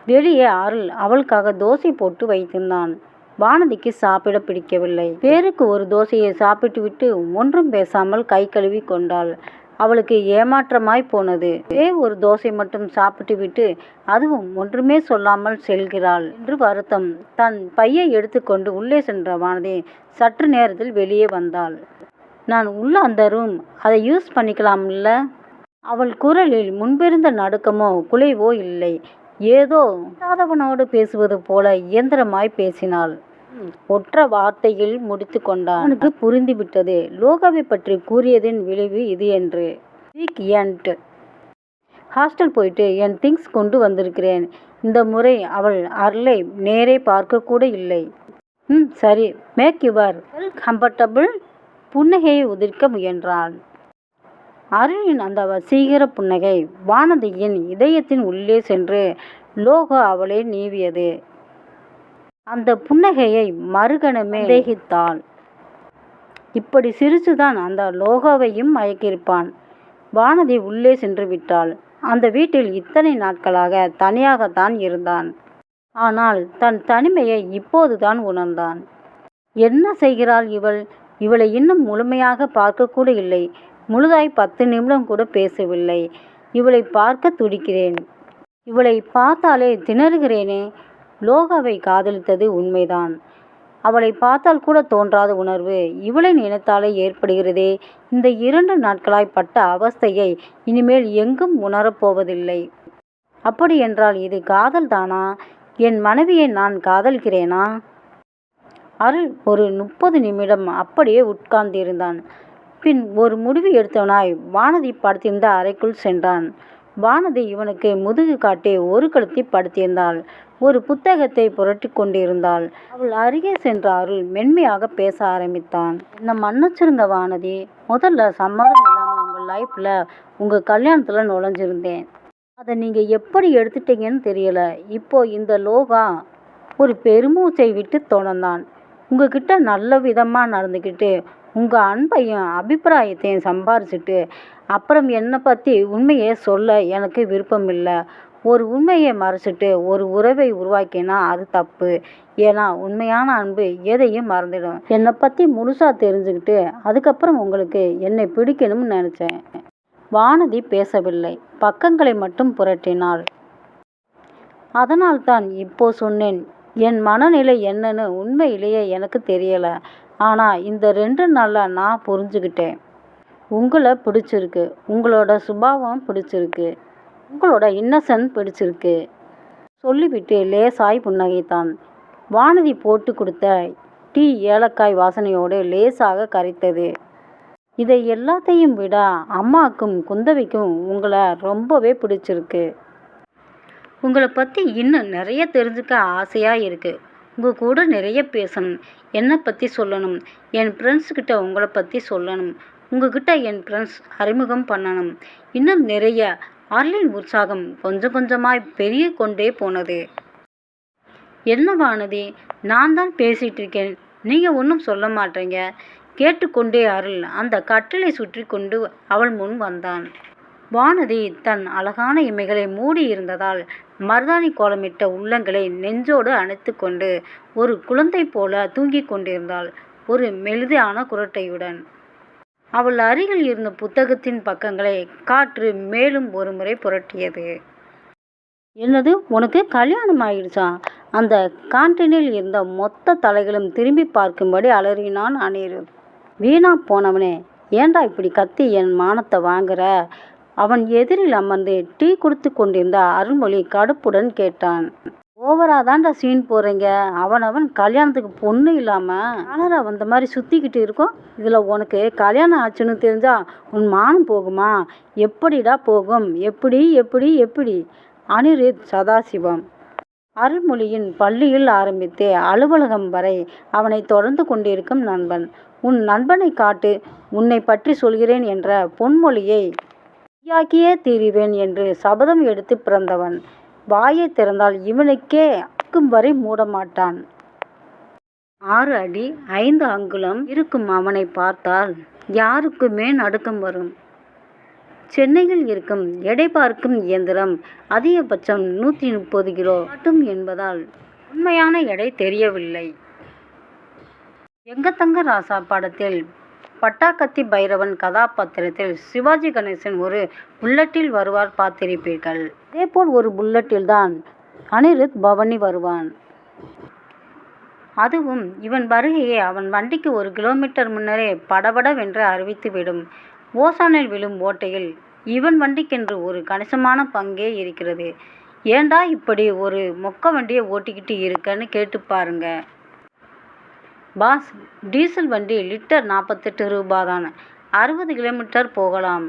வெளியே அருள் அவளுக்காக தோசை போட்டு வைத்திருந்தான். வானதிக்கு சாப்பிட பிடிக்கவில்லை. பேருக்கு ஒரு தோசையை சாப்பிட்டுவிட்டு ஒன்றும் பேசாமல் கை கழுவி கொண்டாள். அவளுக்கு ஏமாற்றமாய் போனது. ஒரு தோசை மட்டும் சாப்பிட்டு விட்டு அதுவும் ஒன்றுமே சொல்லாமல் செல்கிறாள் என்று வருத்தம். தன் பையை எடுத்துக்கொண்டு உள்ளே சென்ற வானதி சற்று நேரத்தில் வெளியே வந்தாள். நான் உள்ள அந்த ரூம், அதை யூஸ் பண்ணிக்கலாம்ல? அவள் குரலில் முன்பிருந்த நடுக்கமோ குலைவோ இல்லை. ஏதோ சாதவனோடு பேசுவது போல இயந்திரமாய் பேசினாள். ஒற்ற வார்த்தையில் முடித்து கொண்டான். அவனுக்கு புரிந்துவிட்டது லோகாவை பற்றி கூறியதின் விளைவு இது என்று. Week end. ஹாஸ்டல் போயிட்டு என் திங்ஸ் கொண்டு வந்திருக்கிறேன். இந்த முறை அவள் அருளை நேரே பார்க்கக்கூட இல்லை. சரி, மேக் யுவர் கம்ஃபர்டபுள். புன்னகையை உதிர்க்க முயன்றாள். அருளின் அந்த வசீகர புன்னகை வானதியின் இதயத்தின் உள்ளே சென்று லோகோ அவளை நீவியது. அந்த புன்னகையை மறுகணமே தேகித்தாள். இப்படி சிரிச்சுதான் அந்த லோகாவையும் மயக்கியிருப்பான். வானதி உள்ளே சென்று விட்டாள். அந்த வீட்டில் இத்தனை நாட்களாக தனியாகத்தான் இருந்தான். ஆனால் தன் தனிமையை இப்போதுதான் உணர்ந்தான். என்ன செய்கிறாள் இவள்? இவளை இன்னும் முழுமையாக பார்க்கக்கூட இல்லை. முழுதாய் 10 நிமிடம் கூட பேசவில்லை. இவளை பார்க்க துடிக்கிறேன். இவளை பார்த்தாலே திணறுகிறேனே. லோகாவை காதலித்தது உண்மைதான். அவளை பார்த்தால் கூட தோன்றாத உணர்வு இவளை நினைத்தாலே ஏற்படுகிறதே. இந்த 2 நாட்களாய் பட்ட அவஸ்தையை இனிமேல் எங்கும் உணரப்போவதில்லை. அப்படி என்றால் இது காதல் தானா? என் மனைவியை நான் காதலிக்கிறேனா? அருள் ஒரு 30 நிமிடம் அப்படியே உட்கார்ந்திருந்தான். பின் ஒரு முடிவு எடுத்தவனாய் வானதி படுத்திருந்த அறைக்குள் சென்றான். வானதி இவனுக்கு முதுகு காட்டி ஒரு கழுத்தி படுத்திருந்தாள். ஒரு புத்தகத்தை புரட்டி கொண்டிருந்தாள். அவள் அருகே சென்ற அருள் மென்மையாக பேச ஆரம்பித்தான். என்ன மன்னிச்சிருங்க வானதி. முதல்ல சம்மதம் இல்லாமல் உங்கள் லைஃப்பில் உங்கள் கல்யாணத்தில் நுழைஞ்சிருந்தேன். அதை நீங்கள் எப்படி எடுத்துட்டீங்கன்னு தெரியல. இப்போ இந்த லோகா ஒரு பெருமூச்சை விட்டு தொடர்ந்தான். உங்ககிட்ட நல்ல விதமாக நடந்துக்கிட்டு உங்கள் அன்பையும் அபிப்பிராயத்தையும் சம்பாரிச்சிட்டு அப்புறம் என்னை பற்றி உண்மையை சொல்ல எனக்கு விருப்பம் இல்லை. ஒரு உண்மையை மறைச்சிட்டு ஒரு உறவை உருவாக்கினா அது தப்பு. ஏன்னா உண்மையான அன்பு எதையும் மறந்துடும். என்னை பற்றி முழுசாக தெரிஞ்சுக்கிட்டு அதுக்கப்புறம் உங்களுக்கு என்னை பிடிக்கணும்னு நினச்சேன். வானதி பேசவில்லை. பக்கங்களை மட்டும் புரட்டினாள். அதனால்தான் இப்போ சொன்னேன். என் மனநிலை என்னன்னு உண்மையிலேயே எனக்கு தெரியலை. ஆனால் இந்த 2 நாளில் நான் புரிஞ்சுக்கிட்டேன். உங்களை பிடிச்சிருக்கு. உங்களோட சுபாவம் பிடிச்சிருக்கு. உங்களோட இன்னசென்ட் பிடிச்சிருக்கு. சொல்லிவிட்டு லேசாய் புன்னகைத்தான். வானதி போட்டு கொடுத்த டீ ஏலக்காய் வாசனையோடு லேசாக கரைத்தது. இதை எல்லாத்தையும் விட அம்மாவுக்கும் குந்தவிக்கும் உங்களை ரொம்பவே பிடிச்சிருக்கு. உங்களை பற்றி இன்னும் நிறைய தெரிஞ்சுக்க ஆசையாக இருக்குது. உங்கள் கூட நிறைய பேசணும். என்னை பற்றி சொல்லணும். என் ஃப்ரெண்ட்ஸ்கிட்ட உங்களை பற்றி சொல்லணும். உங்ககிட்ட என் ஃப்ரெண்ட்ஸ் அறிமுகம் பண்ணணும். இன்னும் நிறைய. அருளின் உற்சாகம் கொஞ்சம் கொஞ்சமாய் பெருகி கொண்டே போனது. என்ன வானதி, நான் தான் பேசிகிட்டு இருக்கேன். நீங்கள் ஒன்றும் சொல்ல மாட்டீங்க. கேட்டுக்கொண்டே அருள் அந்த கட்டிலை சுற்றி கொண்டு அவள் முன் வந்தான். வானதி தன் அழகான இமைகளை மூடி இருந்ததால் மருதாணி கோலமிட்ட உள்ளங்களை நெஞ்சோடு அணைத்து கொண்டு ஒரு குழந்தை போல தூங்கிக் கொண்டிருந்தாள். ஒரு மெலிதான குரட்டையுடன் அவள் அருகில் இருந்த புத்தகத்தின் பக்கங்களை காற்று மேலும் ஒரு முறை புரட்டியது. என்னது, உனக்கு கல்யாணம் ஆயிடுச்சா? அந்த கான்டீனில் இருந்த மொத்த தலைகளும் திரும்பி பார்க்கும்படி அலறினான் அனிருத். வீணா போனவனே, ஏண்டா இப்படி கத்தி என் மானத்தை வாங்குற? அவன் எதிரில் அமர்ந்து டீ குடித்து கொண்டிருந்த அருள்மொழி கடுப்புடன் கேட்டான். ஓவரா தாண்டா சீன் போடுறீங்க. அவன் கல்யாணத்துக்கு பொண்ணு இல்லாமல் யாரா வந்த மாதிரி சுற்றிக்கிட்டு இருக்கோம். இதில் உனக்கு கல்யாணம் ஆச்சுன்னு தெரிஞ்சா உன் மானம் போகுமா? எப்படிடா போகும்? எப்படி எப்படி எப்படி? அனிருத் சதாசிவம் அருள்மொழியின் பள்ளியில் ஆரம்பித்து அலுவலகம் வரை அவனை தொடர்ந்து கொண்டிருக்கும் நண்பன். உன் நண்பனை காட்டு, உன்னை பற்றி சொல்கிறேன் என்ற பொன்மொழியை பொய்யாக்கியே தீருவேன் என்று சபதம் எடுத்து பிறந்தவன். வாயை திறந்தால் இவனுக்கே அக்கும் வரை மூடமாட்டான். 6 அடி 5 அங்குலம் இருக்கும் அவனை பார்த்தால் யாருக்குமே நடுக்கம் வரும். சென்னையில் இருக்கும் எடை பார்க்கும் இயந்திரம் அதிகபட்சம் 130 கிலோ மட்டும் என்பதால் உண்மையான எடை தெரியவில்லை. எங்க தங்க ராசா படத்தில் பட்டாக்கத்தி பைரவன் கதாபாத்திரத்தில் சிவாஜி கணேசன் ஒரு புல்லட்டில் வருவார் பார்த்திருப்பீர்கள். அதேபோல் ஒரு புல்லட்டில் தான் அனிருத் பவனி வருவான். அதுவும் இவன் வருகையை அவன் வண்டிக்கு 1 கிலோமீட்டர் முன்னரே படபடவென்று அறிவித்துவிடும். ஓசானில் விழும் ஓட்டையில் இவன் வண்டிக்கென்று ஒரு கணிசமான பங்கே இருக்கிறது. ஏண்டா இப்படி ஒரு மொக்க வண்டியை ஓட்டிக்கிட்டு இருக்கன்னு கேட்டு பாருங்க. பாஸ், டீசல் வண்டி லிட்டர் 48 ரூபாய் தான். 60 கிலோமீட்டர் போகலாம்.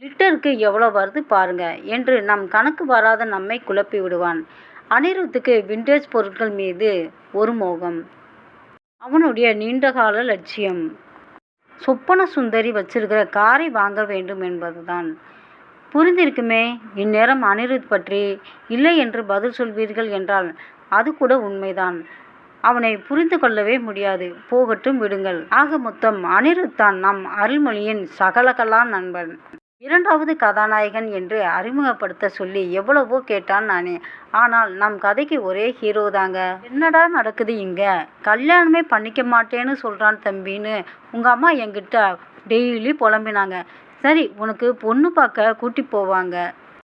லிட்டருக்கு எவ்வளோ வருது பாருங்க என்று நம் கணக்கு வராத நம்மை குழப்பி விடுவான். அனிருத்துக்கு விண்டேஜ் பொருட்கள் மீது ஒரு மோகம். அவனுடைய நீண்டகால லட்சியம் சொப்பன சுந்தரி வச்சிருக்கிற காரை வாங்க வேண்டும் என்பதுதான். புரிந்திருக்குமே. இந்நேரம் அனிருத் பற்றி இல்லை என்று பதில் சொல்வீர்கள் என்றால் அது கூட உண்மைதான். அவனை புரிந்து கொள்ளவே முடியாது. போகட்டும் விடுங்கள். ஆக மொத்தம் அனிருத் தான் நம் அருள்மொழியின் சகலகலா நண்பன். இரண்டாவது கதாநாயகன் என்று அறிமுகப்படுத்த சொல்லி எவ்வளவோ கேட்டான் நானே. ஆனால் நம் கதைக்கு ஒரே ஹீரோ தாங்க. என்னடா நடக்குது இங்க? கல்யாணமே பண்ணிக்க மாட்டேன்னு சொல்றான் தம்பின்னு உங்க அம்மா என்கிட்ட டெய்லி புலம்பினாங்க. சரி, உனக்கு பொண்ணு பார்க்க கூட்டி போவாங்க.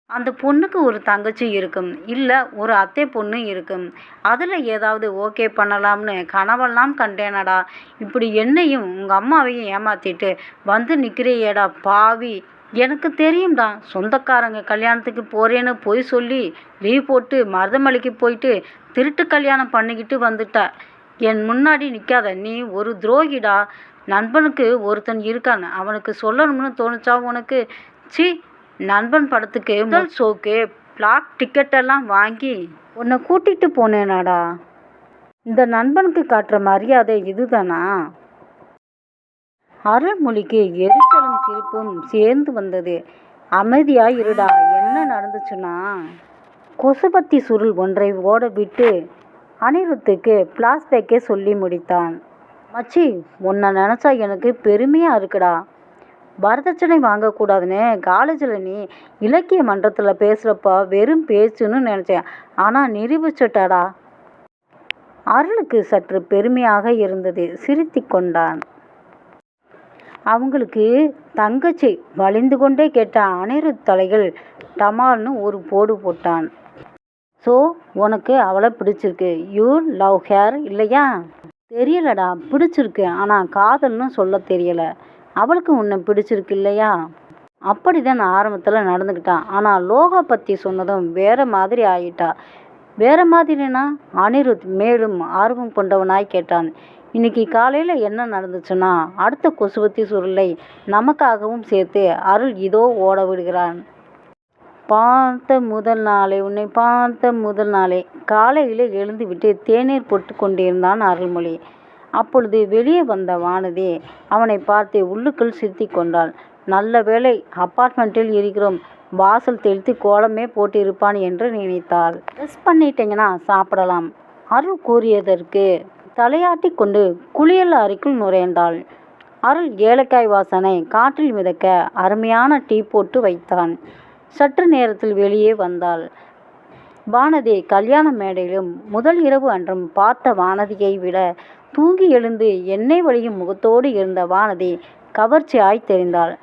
அந்த பொண்ணுக்கு ஒரு தங்கச்சி இருக்கும், இல்லை ஒரு அத்தை பொண்ணு இருக்கும். அதில் ஏதாவது ஓகே பண்ணலாம்னு கனவெல்லாம் கண்டேனடா. இப்படி என்னையும் உங்கள் அம்மாவையும் ஏமாத்திட்டு வந்து நிற்கிறியேடா பாவி. எனக்கு தெரியும்டா, சொந்தக்காரங்க கல்யாணத்துக்கு போகிறேன்னு போய் சொல்லி லீவ் போட்டு மருதமலைக்கு போயிட்டு திருட்டு கல்யாணம் பண்ணிக்கிட்டு வந்துட்ட. என் முன்னாடி நிற்காத, நீ ஒரு துரோகிடா. நண்பனுக்கு ஒருத்தன் இருக்கான், அவனுக்கு சொல்லணும்னு தோணுச்சா உனக்கு? சி, நண்பன் படத்துக்கு முதல் ஷோக்கு பிளாக் டிக்கெட்டெல்லாம் வாங்கி உன்னை கூட்டிகிட்டு போனேனாடா. இந்த நண்பனுக்கு காட்டுற மரியாதை இதுதானா? அருள்மொழிக்கு எரிச்சலும் சிரிப்பும் சேர்ந்து வந்தது. அமைதியாக இருடா. என்ன நடந்துச்சுன்னா, கொசுபத்தி சுருள் ஒன்றை ஓட விட்டு அனிருத்துக்கு பிளாஸ்பேக்கே சொல்லி முடித்தான். மச்சி, உன்னை நினச்சா எனக்கு பெருமையாக இருக்குடா. வரதட்சணை வாங்கக்கூடாதுன்னு காலேஜில் நீ இலக்கிய மன்றத்தில் பேசுகிறப்ப வெறும் பேச்சுன்னு நினச்சேன். ஆனால் நிரூபிச்சுட்டாடா. அருளுக்கு சற்று பெருமையாக இருந்தது. சிரித்து கொண்டான். அவங்களுக்கு தங்கச்சி வலிந்து கொண்டே கேட்ட அனிருத் தலைகள் டமால்னு ஒரு போடு போட்டான். ஸோ உனக்கு அவளை பிடிச்சிருக்கு? யூ லவ் ஹேர் இல்லையா? தெரியலடா, பிடிச்சிருக்கு. ஆனால் காதல்னு சொல்ல தெரியலை. அவளுக்கு உன்னை பிடிச்சிருக்கு இல்லையா? அப்படி தான் ஆரம்பத்தில் நடந்துக்கிட்டான். ஆனால் லோகா பற்றி சொன்னதும் வேற மாதிரி ஆயிட்டா. வேற மாதிரினா? அனிருத் மேலும் ஆர்வம் கொண்டவனாய் கேட்டான். இன்னைக்கு காலையில் என்ன நடந்துச்சுன்னா, அடுத்த கொசுவத்தி சுருளை நமக்காகவும் சேர்த்து அருள் இதோ ஓட விடுகிறான். பார்த்த முதல் நாளே, உன்னை பார்த்த முதல் நாளே. காலையில் எழுந்து விட்டு தேநீர் போட்டு கொண்டிருந்தான் அருள்மொழி. அப்பொழுது வெளியே வந்த வானதி அவனை பார்த்து உள்ளுக்குள் சிரித்தி கொண்டாள். நல்ல வேளை அப்பார்ட்மெண்ட்டில் இருக்கிறோம், வாசல் தெளித்து கோலமே போட்டிருப்பான் என்று நினைத்தாள். ட்ரெஸ் பண்ணிட்டீங்கன்னா சாப்பிடலாம். அருள் கூறியதற்கு தலையாட்டி கொண்டு குளியல் அறைக்குள் நுழைந்தாள். அருள் ஏலக்காய் வாசனை காற்றில் மிதக்க அருமையான டீ போட்டு வைத்தான். சற்று நேரத்தில் வெளியே வந்தாள். வானதி கல்யாண மேடையிலும் முதல் இரவு அன்றும் பார்த்த வானதியை விட தூங்கி எழுந்து எண்ணெய் வழியும் முகத்தோடு இருந்த வானதி கவர்ச்சியாய் தெரிந்தாள்.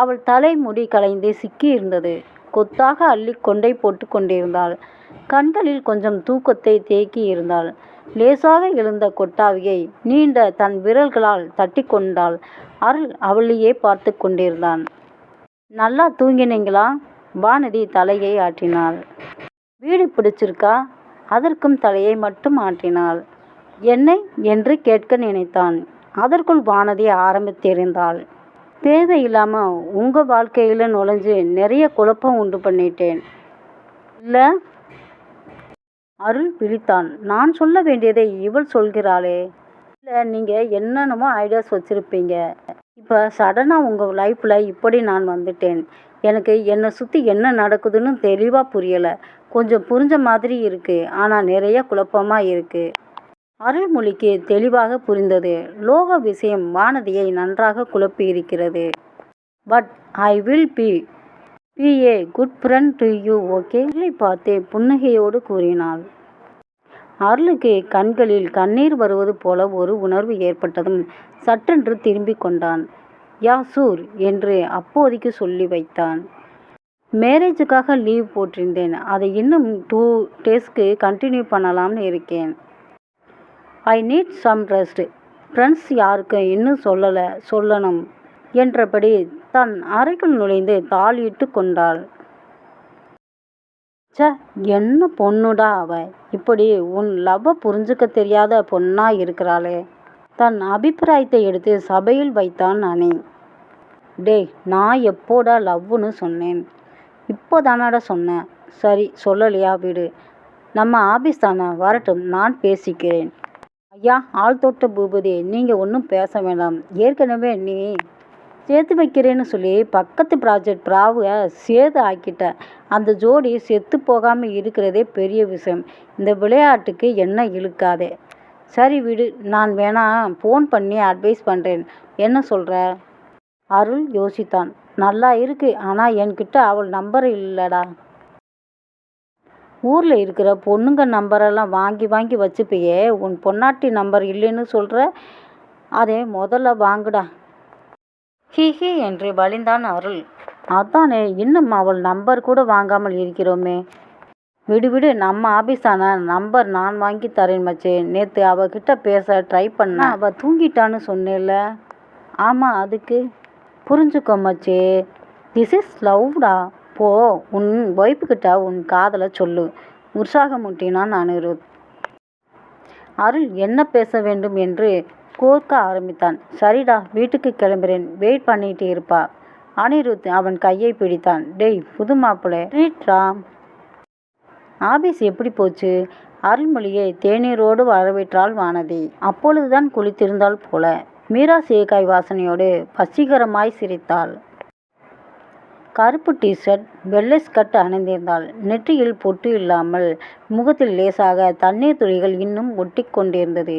அவள் தலை முடி கலைந்து சிக்கி இருந்தது. கொத்தாக அள்ளி கொண்டை போட்டு கொண்டிருந்தாள். கண்களில் கொஞ்சம் தூக்கத்தை தேக்கி இருந்தாள். லேசாக எழுந்த கொட்டாவியை நீண்ட தன் விரல்களால் தட்டி கொண்டாள். அருள் அவளையே பார்த்து கொண்டிருந்தான். நல்லா தூங்கினீங்களா? வானதி தலையை ஆட்டினாள். வீடு பிடிச்சிருக்கா? அதற்கும் தலையை மட்டும் ஆட்டினாள். என்னை என்று கேட்க நினைத்தான். அதற்குள் வானதி ஆரம்பித்திருந்தாள். தேவையில்லாமல் உங்கள் வாழ்க்கையில் நுழைஞ்சு நிறைய குழப்பம் உண்டு பண்ணிட்டேன் இல்லை? அருள் விழித்தான். நான் சொல்ல வேண்டியதை இவள் சொல்கிறாளே. இல்லை, நீங்கள் என்னென்னமோ ஐடியாஸ் வச்சுருப்பீங்க. இப்போ சடனாக உங்கள் லைஃப்பில் இப்படி நான் வந்துட்டேன். எனக்கு என்னை சுற்றி என்ன நடக்குதுன்னு தெளிவாக புரியலை. கொஞ்சம் புரிஞ்ச மாதிரி இருக்குது, ஆனால் நிறைய குழப்பமாக இருக்குது. அருள்மொழிக்கு தெளிவாக புரிந்தது. லோக விஷயம் வானதியை நன்றாக குழப்பி இருக்கிறது. But I will B A good friend to you, okay? அருளை பார்த்து புன்னகையோடு கூறினாள். அருளுக்கு கண்களில் கண்ணீர் வருவது போல ஒரு உணர்வு ஏற்பட்டதும் சற்றென்று திரும்பி கொண்டான். யா சூர் என்று அப்போதைக்கு சொல்லி வைத்தான். மேரேஜுக்காக லீவ் போட்டிருந்தேன், அதை இன்னும் 2 டேஸ்க்கு கண்டினியூ பண்ணலாம்னு இருக்கேன். I need some rest. Friends யாருக்கு இன்னும் சொல்லணும் என்றபடி தன் அறைக்குள் நுழைந்து தாளிட்டு கொண்டாள். என்ன பொண்ணுடா அவ, இப்படி உன் லவ்வை புரிஞ்சுக்க தெரியாத பொண்ணா இருக்கிறாளே. தன் அபிப்பிராயத்தை எடுத்து சபையில் வைத்தான் அனி. டேய், நான் எப்போடா லவ்வுன்னு சொன்னேன்? இப்போ தானடா சொன்னேன். சரி, சொல்லலையா விடு. நம்ம ஆபீஸ் தானே, வரட்டும், நான் பேசிக்கிறேன். ஐயா, ஆள் தொட்ட பூபதி, நீங்கள் ஒன்றும் பேச வேண்டாம். ஏற்கனவே நீ சேர்த்து வைக்கிறேன்னு சொல்லி பக்கத்து ப்ராஜெக்ட் ப்ராவை சேது ஆக்கிட்ட. அந்த ஜோடி செத்து போகாமல் இருக்கிறதே பெரிய விஷயம். இந்த விளையாட்டுக்கு என்ன இழுக்காதே. சரி விடு, நான் வேணா ஃபோன் பண்ணி அட்வைஸ் பண்ணுறேன். என்ன சொல்கிற? அருள் யோசித்தான். நல்லா இருக்கு, ஆனால் என்கிட்ட அவள் நம்பர் இல்லைடா. ஊரில் இருக்கிற பொண்ணுங்க நம்பரெல்லாம் வாங்கி வாங்கி வச்சுப்பையே, உன் பொன்னாட்டி நம்பர் இல்லைன்னு சொல்கிற. அதே முதல்ல வாங்குடா. ஹிஹி என்று வழிந்தான் அருள். அதானே, இன்னும் அவள் நம்பர் கூட வாங்காமல் இருக்கிறோமே. விடு விடு, நம்ம ஆபீஸான நம்பர் நான் வாங்கி தரேன் மச்சே. நேற்று அவகிட்ட பேச ட்ரை பண்ண, அவள் தூங்கிட்டான்னு சொன்னேல்ல. ஆமாம், அதுக்கு புரிஞ்சுக்கோ மச்சே. This is லவ்டா. போ, உன் ஒய்ஃபுக்கிட்ட உன் காதலை சொல்லு. உற்சாகமூட்டினான் அனிருத். அருள் என்ன பேச வேண்டும் என்று கோர்க்க ஆரம்பித்தான். சரிடா, வீட்டுக்கு கிளம்புறேன், வெயிட் பண்ணிட்டு இருப்பா. அனிருத் அவன் கையை பிடித்தான். டேய் புது மாப்பிள்ளை, ட்ரீட்ரா. ஆபீஸ் எப்படி போச்சு? அருள்மொழியை தேநீரோடு வரவேற்றாள் வானதி. அப்பொழுதுதான் குளித்திருந்தாள் போல. மீரா சீக்காய் வாசனையோடு வசீகரமாய் சிரித்தாள். கருப்பு டிஷர்ட், வெள்ளை ஸ்கர்ட் அணிந்திருந்தாள். நெற்றியில் பொட்டு இல்லாமல் முகத்தில் லேசாக தண்ணீர் துளிகள் இன்னும் ஒட்டி கொண்டிருந்தது.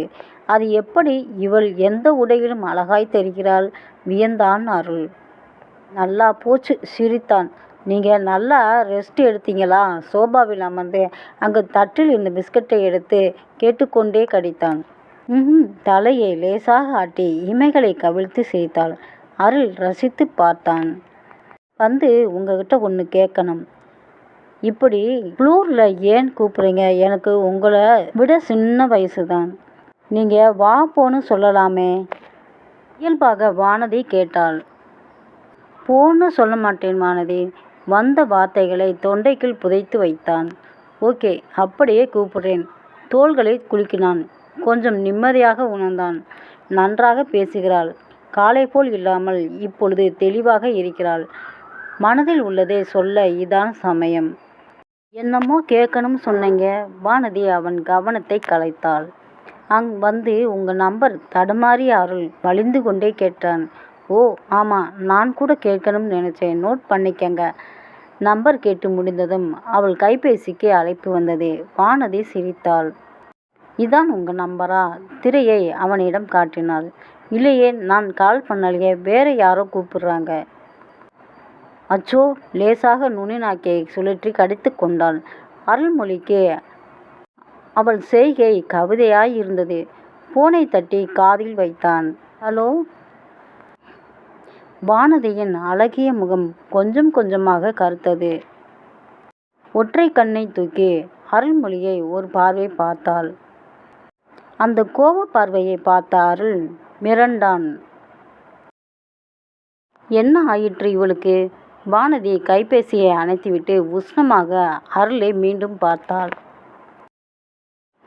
அது எப்படி இவள் எந்த உடையிலும் அழகாய் தெரிகிறாள்? வியந்தான் அருள். நல்லா போச்சு, சிரித்தான். நீங்கள் நல்லா ரெஸ்ட் எடுத்தீங்களா? சோபாவில் அமர்ந்து அங்கு தட்டில் இருந்த பிஸ்கட்டை எடுத்து கேட்டுக்கொண்டே கடித்தான். தலையை லேசாக ஆட்டி இமைகளை கவிழ்த்து சிரித்தாள். அருள் ரசித்து பார்த்தான். வந்து உங்ககிட்ட ஒன்று கேட்கணும். இப்படி ப்ளூரில் ஏன் கூப்பிட்றீங்க? எனக்கு உங்களை விட சின்ன வயசு தான். நீங்கள் வா போன்னு சொல்லலாமே. இயல்பாக வானதி கேட்டாள். போன்னு சொல்ல மாட்டேன் வானதி. வந்த வார்த்தைகளை தொண்டைக்குள் புதைத்து வைத்தான். ஓகே, அப்படியே கூப்பிடுறேன். தோள்களை குலுக்கினான். கொஞ்சம் நிம்மதியாக உணர்ந்தான். நன்றாக பேசுகிறாள். காலை போல் இல்லாமல் இப்பொழுது தெளிவாக இருக்கிறாள். மனதில் உள்ளதை சொல்ல இதான் சமயம். என்னமோ கேட்கணும்னு சொன்னீங்க. வானதி அவன் கவனத்தை கலைத்தாள். வந்து உங்கள் நம்பர் தடுமாறிய அருள் வலிந்து கொண்டே கேட்டான். ஓ ஆமாம், நான் கூட கேட்கணும்னு நினச்சேன். நோட் பண்ணிக்கங்க. நம்பர் கேட்டு முடிந்ததும் அவள் கைபேசிக்கு அழைப்பு வந்தது. வானதி சிரித்தாள். இதான் உங்கள் நம்பரா? திரையை அவனிடம் காட்டினாள். இல்லையே, நான் கால் பண்ணலையே, வேற யாரோ கூப்பிடுறாங்க. அச்சோ, லேசாக நுனிநாக்கையை சுழற்றி கடித்து கொண்டாள். அருள்மொழிக்கு அவள் செய்கை கவிதையாய் இருந்தது. போனை தட்டி காதில் வைத்தான். ஹலோ. வானதியின் அழகிய முகம் கொஞ்சம் கொஞ்சமாக கருத்தது. ஒற்றை கண்ணை தூக்கி அருள்மொழியை ஒரு பார்வை பார்த்தாள். அந்த கோப பார்வையை பார்த்த அருள் மிரண்டான். என்ன ஆயிற்று இவளுக்கு? வானதி கைபேசியை அணைத்துவிட்டு உஷ்ணமாக அருளை மீண்டும் பார்த்தாள்.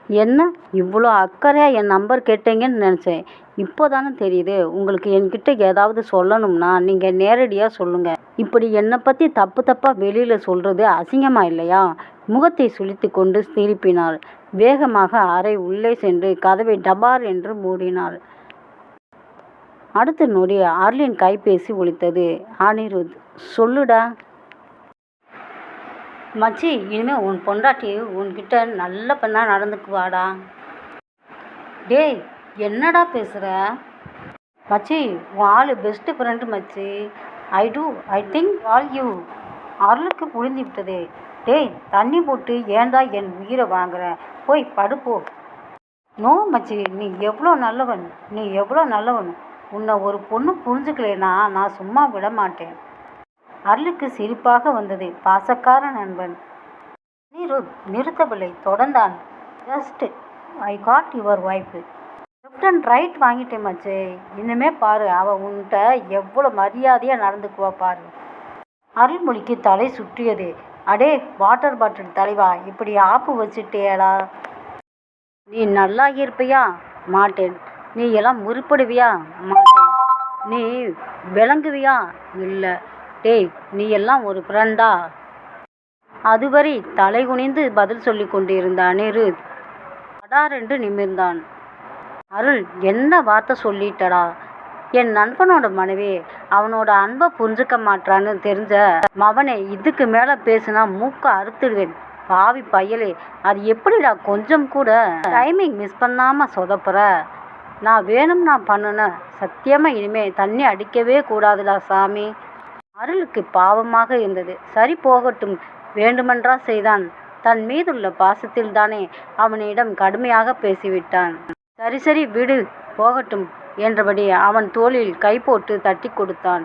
என்ன இவ்வளோ அக்கறையாக என் நம்பர் கேட்டீங்கன்னு நினச்சேன். இப்போதானே தெரியுது. உங்களுக்கு என்கிட்ட ஏதாவது சொல்லணும்னா நீங்கள் நேரடியாக சொல்லுங்கள். இப்படி என்னை பற்றி தப்பு தப்பாக வெளியில் சொல்கிறது அசிங்கமாக இல்லையா? முகத்தை சுளித்து கொண்டு திருப்பினாள். வேகமாக அறை உள்ளே சென்று கதவை டபார் என்று மூடினாள். அடுத்த நொடி அருளின் கைபேசி ஒலித்தது. அனிருத், சொல்லுடா மச்சி, இனிமேல் உன் பொண்டாட்டி உன்கிட்ட நல்ல பெண்ணாக நடந்துக்குவாடா. டேய், என்னடா பேசுகிற மச்சி? உன் ஆள் பெஸ்ட்டு ஃப்ரெண்டு மச்சி. I think all you. அருளுக்கு புரிந்து விட்டது. டேய், தண்ணி போட்டு ஏன்டா என் உயிரை வாங்குற? போய் படுப்போ. நோ மச்சி, நீ எவ்வளோ நல்லவன். உன்னை ஒரு பொண்ணு புரிஞ்சுக்கலைன்னா நான் சும்மா விட மாட்டேன். அருளுக்கு சிரிப்பாக வந்தது. பாசக்கார நண்பன். அனிருத் நிறுத்தவில்லை, தொடர்ந்தான். Just I got your wife. Left and right வாங்கிட்டேன் மச்சே. இனிமே பாரு, அவள் உன்கிட்ட எவ்வளோ மரியாதையாக நடந்துக்குவா பாரு. அருள்மொழிக்கு தலை சுற்றியது. அடே வாட்டர் பாட்டில் தலைவா, இப்படி ஆப்பு வச்சுட்டேடா. நீ நல்லா இருப்பியா? மாட்டேன். நீ எல்லாம் உருப்படுவியா? மாட்டேன். நீ விளங்குவியா? இல்லை. டேய், நீ எல்லாம் ஒரு ஃப்ரெண்டா? அதுவரை தலைகுனிந்து பதில் சொல்லி கொண்டிருந்த அனிருத் படாரென்று நிமிர்ந்தான். அருள், என்ன வார்த்தை சொல்லிட்டடா? என் நண்பனோட மனைவி அவனோட அன்பை புரிஞ்சுக்க மாட்டான்னு தெரிஞ்ச மவனே, இதுக்கு மேலே பேசுனா மூக்க அறுத்துடுவேன். பாவி பயலே, அது எப்படிடா கொஞ்சம் கூட டைமிங் மிஸ் பண்ணாமல் சொதப்புற? நான் வேணும் நான் பண்ணுனேன். சத்தியமாக இனிமே தண்ணி அடிக்கவே கூடாதுடா சாமி. அருளுக்கு பாவமாக இருந்தது. சரி போகட்டும், வேண்டுமென்றா செய்தான். தன் மீதுள்ள பாசத்தில் தானே அவனிடம் கடுமையாக பேசிவிட்டான். சரி சரி விடு, போகட்டும் என்றபடி அவன் தோளில் கை போட்டு தட்டி கொடுத்தான்.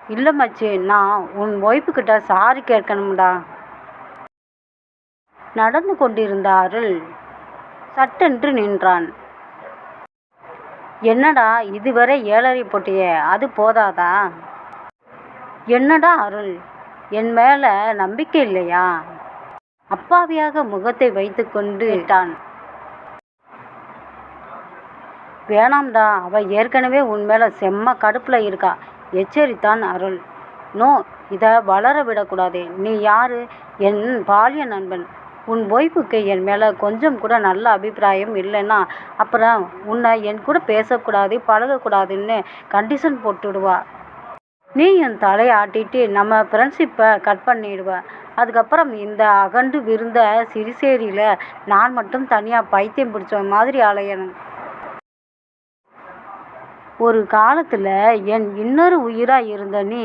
இல்லை மச்சி, நான் உன் ஒய்ஃபுக்கிட்ட சாரி கேட்கணும்டா. நடந்து கொண்டிருந்த அருள் சட்டென்று நின்றான். என்னடா இதுவரை 7:30 போட்டியே, அது போதாதா? என்னடா அருள், என் மேலே நம்பிக்கை இல்லையா? அப்பாவியாக முகத்தை வைத்து கொண்டு விட்டான். வேணாம்டா, அவள் ஏற்கனவே உன் மேலே செம்ம கடுப்பில் இருக்கா எச்சரித்தான் அருள். நோ, இதை வளர விடக்கூடாது. நீ யாரு? என் பாலிய நண்பன். உன் ஒய்ஃபுக்கு என் மேலே கொஞ்சம் கூட நல்ல அபிப்பிராயம் இல்லைன்னா அப்புறம் உன்னை என் கூட பேசக்கூடாது பழகக்கூடாதுன்னு கண்டிஷன் போட்டுடுவா. நீ என் தலையை ஆட்டிட்டு நம்ம ஃப்ரெண்ட்ஷிப்பை கட் பண்ணிடுவ. அதுக்கப்புறம் இந்த அகண்டு விருந்த சிறுசேரியில் நான் மட்டும் தனியாக பைத்தியம் பிடிச்ச மாதிரி அலையணும். ஒரு காலத்தில் என் இன்னொரு உயிராக இருந்த நீ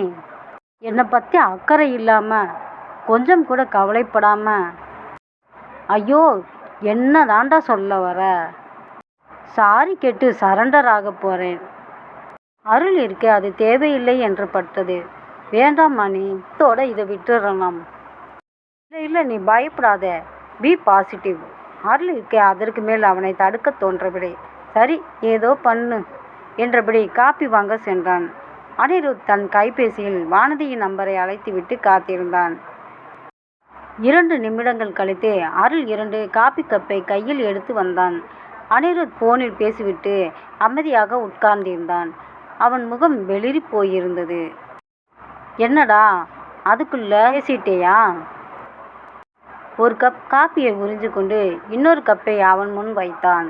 என்னை பற்றி அக்கறை இல்லாமல் கொஞ்சம் கூட கவலைப்படாமல், ஐயோ என்ன தாண்டா சொல்ல வர? சாரி கேட்டு சரண்டர் ஆக போகிறேன். அருள் இருக்க அது தேவையில்லை என்று பட்டது. வேண்டாம் மணி, இதோட இதை விட்டுறலாம். இல்லை இல்லை, நீ பயப்படாத, பி பாசிட்டிவ். அருள் இருக்க அதற்கு மேல் அவனை தடுக்க தோன்றவில்லை. சரி, ஏதோ பண்ணு என்றபடி காப்பி வாங்க சென்றான். அனிருத் தன் கைபேசியில் வானதியின் நம்பரை அழைத்துவிட்டு காத்திருந்தான். 2 நிமிடங்கள் கழித்து அருள் 2 காப்பி கப்பை கையில் எடுத்து வந்தான். அனிருத் போனில் பேசிவிட்டு அமைதியாக உட்கார்ந்திருந்தான். அவன் முகம் வெளிரி போயிருந்தது. என்னடா அதுக்குள்ள பேசிட்டேயா? ஒரு கப் காப்பியை உறிஞ்சு கொண்டு இன்னொரு கப்பை அவன் முன் வைத்தான்.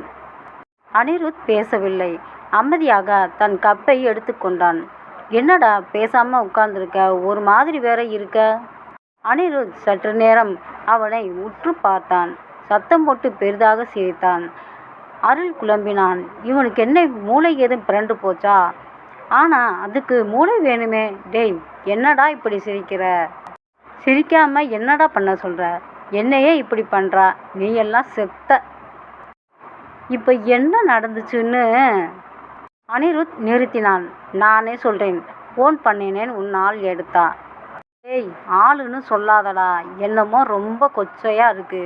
அனிருத் பேசவில்லை. அமைதியாக தன் கப்பை எடுத்துக்கொண்டான். என்னடா பேசாமல் உட்கார்ந்துருக்க, ஒரு மாதிரி வேற இருக்க? அனிருத் சற்று நேரம் அவனை உற்று பார்த்தான். சத்தம் போட்டு பெரிதாக சிரித்தான். அருள் குழம்பினான். இவனுக்கு என்ன மூளை ஏதும் பிறண்டு போச்சா? ஆனால் அதுக்கு மூளை வேணுமே. டேய், என்னடா இப்படி சிரிக்கிற? சிரிக்காம என்னடா பண்ண சொல்கிற? என்னையே இப்படி பண்ணுறா? நீ எல்லாம் செத்த. இப்போ என்ன நடந்துச்சுன்னு அனிருத் நிறுத்தினான். நானே சொல்கிறேன். ஃபோன் பண்ணினேன், உன் ஆள் எடுத்தா. டேய், ஆளுன்னு சொல்லாதடா, என்னமோ ரொம்ப கொச்சையாக இருக்கு.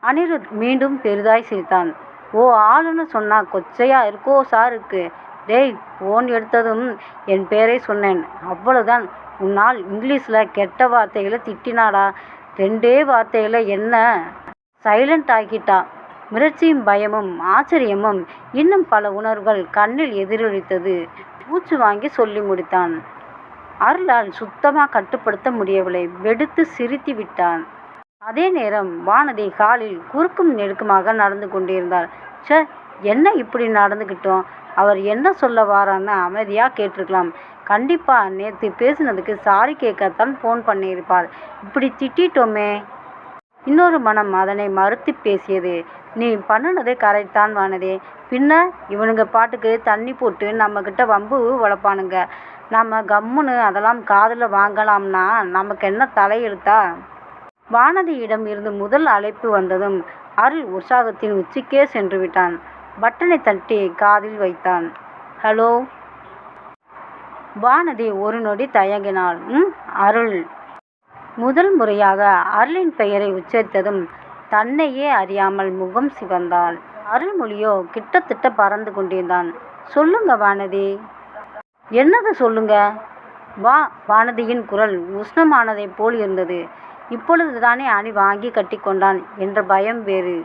அனிருத் மீண்டும் பெரிதாய் சிரித்தான். ஓ, ஆளுன்னு சொன்னால் கொச்சையாக இருக்கோ சாருக்கு? டேய், ஃபோன் எடுத்ததும் என் பேரை சொன்னேன், அவ்வளோதான். உன்னால் இங்கிலீஷில் கெட்ட வார்த்தைகளை திட்டினாடா. 2 வார்த்தைகளை என்ன சைலண்ட் ஆக்கிட்டா. மிரட்சியும் பயமும் ஆச்சரியமும் இன்னும் பல உணர்வுகள் கண்ணில் எதிரொலித்தது. மூச்சு வாங்கி சொல்லி முடித்தான். அருளால் சுத்தமாக கட்டுப்படுத்த முடியவில்லை. வெடித்து சிரித்து விட்டான். அதே நேரம் வானதி காலில் குறுக்கும் நெடுக்குமாக நடந்து கொண்டிருந்தாள். சே, என்ன இப்படி நடந்துக்கிட்டோம்? அவர் என்ன சொல்ல வாரான்னு அமைதியாக கேட்டிருக்கலாம். கண்டிப்பாக நேற்று பேசினதுக்கு சாரி கேட்கத்தான் ஃபோன் பண்ணியிருப்பார். இப்படி திட்டோமே. இன்னொரு மனம் அதனை மறுத்து பேசியது. நீ பண்ணினது கரெக்ட் தான் வானதி. பின்ன இவனுங்க பாட்டுக்கு தண்ணி போட்டு நம்மக்கிட்ட வம்பு வளர்ப்பானுங்க. நம்ம கம்முன்னு அதெல்லாம் காதில் வாங்கலாம்னா நமக்கு என்ன தலையெழுத்தா? வானதியிடம் இருந்து முதல் அழைப்பு வந்ததும் அருள் உற்சாகத்தின் உச்சிக்கே சென்று விட்டான். பட்டனை தட்டி காதில் வைத்தான். ஹலோ. வானதி ஒரு நொடி தயங்கினாள். அருள். முதல் முறையாக அருளின் பெயரை உச்சரித்ததும் தன்னையே அறியாமல் முகம் சிவந்தாள். அருள்மொழியோ கிட்டத்தட்ட பறந்து கொண்டிருந்தான். சொல்லுங்க வானதி. என்னது சொல்லுங்க? வா. வானதியின் குரல் உஷ்ணமானதைப் போல் இருந்தது. இப்பொழுது தானே அணி வாங்கி கட்டி கொண்டான் என்ற பயம் வேறு.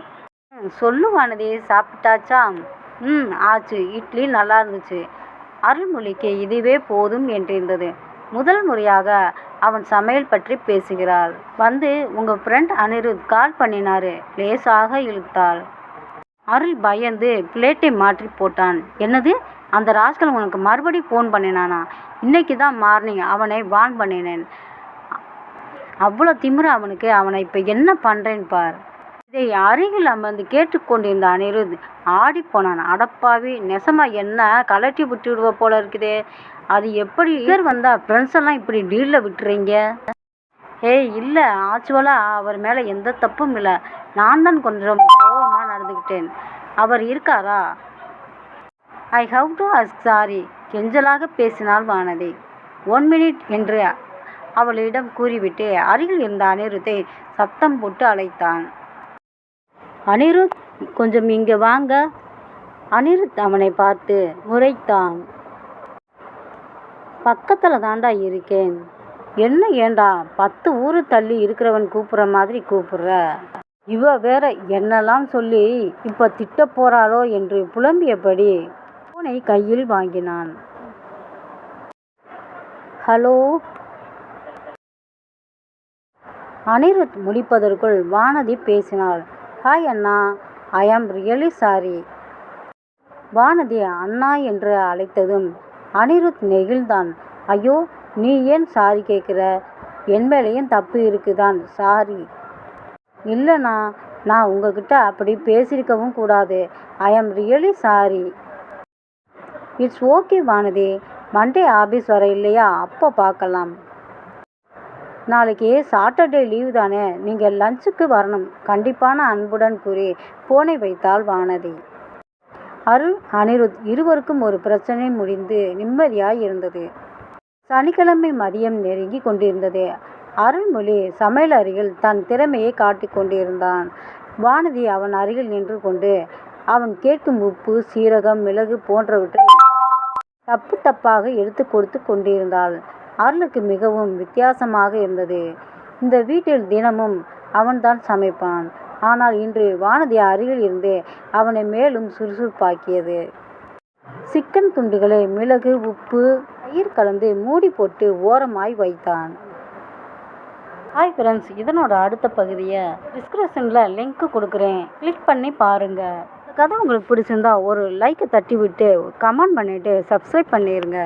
சொல்லு வானதி, சாப்பிட்டாச்சா? ஆச்சு. இட்லி நல்லா இருந்துச்சு. அருள்மொழிக்கு இதுவே போதும் என்றிருந்தது. முதல் முறையாக அவன் சமையல் பற்றி பேசுகிறாள். வந்து உங்கள் ஃப்ரெண்ட் அனிருத் கால் பண்ணினாரு, லேசாக இழுத்தாள். அருள் பயந்து பிளேட்டை மாற்றி போட்டான். என்னது, அந்த ராஸ்கல் உனக்கு மறுபடி ஃபோன் பண்ணினானா? இன்னைக்கு தான் மார்னிங் அவனை வார்ன் பண்ணினேன். அவ்வளோ திமிரு அவனுக்கு. அவனை இப்போ என்ன பண்ணுறேன்னு பார். இதை அருகில் அமர்ந்து கேட்டுக்கொண்டிருந்த அனிருத் ஆடி போனான். அடப்பாவி, நெசமா என்ன கலட்டி விட்டுடுவ போல இருக்குதே. அது எப்படி வந்தா ஃப்ரெண்ட்ஸ் எல்லாம் இப்படி டீலில் விட்டுறீங்க? ஏய் இல்லை, ஆக்சுவலாக அவர் மேலே எந்த தப்பும் இல்லை. நான் தான் கொஞ்சம் கோபமாக நடந்துக்கிட்டேன். அவர் இருக்காரா? I have to ask sorry, கெஞ்சலாக பேசினாள் வானதி. 1 மினிட் என்று அவளிடம் கூறிவிட்டு அருகில் இருந்த அனிருத்தை சத்தம் போட்டு அழைத்தான். அனிருத், கொஞ்சம் இங்கே வாங்க. அனிருத் அவனை பார்த்து முறைத்தான். பக்கத்தில் தாண்டா இருக்கேன். என்ன ஏண்டா 10 ஊர் தள்ளி இருக்கிறவன் கூப்பிட்ற மாதிரி கூப்பிட்ற? இவ வேற என்னெல்லாம் சொல்லி இப்போ திட்ட போறாளோ என்று புலம்பியபடி போனை கையில் வாங்கினான். ஹலோ. அனிருத் முடிப்பதற்குள் வானதி பேசினாள். Hi Anna, I am really sorry. Vanathi அண்ணா என்று அழைத்ததும் அனிருத் நெகிழ்ந்தான். ஐயோ, நீ ஏன் சாரி கேட்குற? என் மேலேயும் தப்பு இருக்குதான். சாரி. இல்லைண்ணா, நான் உங்ககிட்ட அப்படி பேசியிருக்கவும் கூடாது. I am really sorry. It's okay Vanathi, Monday office வர இல்லையா? அப்போ பார்க்கலாம். நாளைக்கு சாட்டர்டே லீவு தானே, நீங்கள் லஞ்சுக்கு வரணும். கண்டிப்பான அன்புடன் கூறி போனை வைத்தாள் வானதி. அருள் அனிருத் இருவருக்கும் ஒரு பிரச்சனை முடிந்து நிம்மதியாய் இருந்தது. சனிக்கிழமை மதியம் நெருங்கி கொண்டிருந்தது. அருள்மொழி சமையல் அருகில் தன் திறமையை காட்டிக் கொண்டிருந்தான். வானதி அவன் அருகில் நின்று கொண்டு அவன் கேட்கும் உப்பு, சீரகம், மிளகு போன்றவற்றை தப்பு தப்பாக எடுத்து கொடுத்து கொண்டிருந்தாள். அருளுக்கு மிகவும் வித்தியாசமாக இருந்தது. இந்த வீட்டில் தினமும் அவன்தான் சமைப்பான். ஆனால் இன்று வானதி அருகில் இருந்து அவனை மேலும் சுறுசுறுப்பாக்கியது. சிக்கன் துண்டுகளை மிளகு, உப்பு, தயிர் கலந்து மூடி போட்டு ஓரமாய் வைத்தான். ஹாய் ஃப்ரெண்ட்ஸ், இதனோட அடுத்த பகுதியை டிஸ்கிரிப்ஷனில் லிங்க் கொடுக்குறேன், கிளிக் பண்ணி பாருங்கள். இந்த கதை உங்களுக்கு பிடிச்சிருந்தா ஒரு லைக்கை தட்டி விட்டு கமெண்ட் பண்ணிவிட்டு சப்ஸ்கிரைப் பண்ணிடுங்க.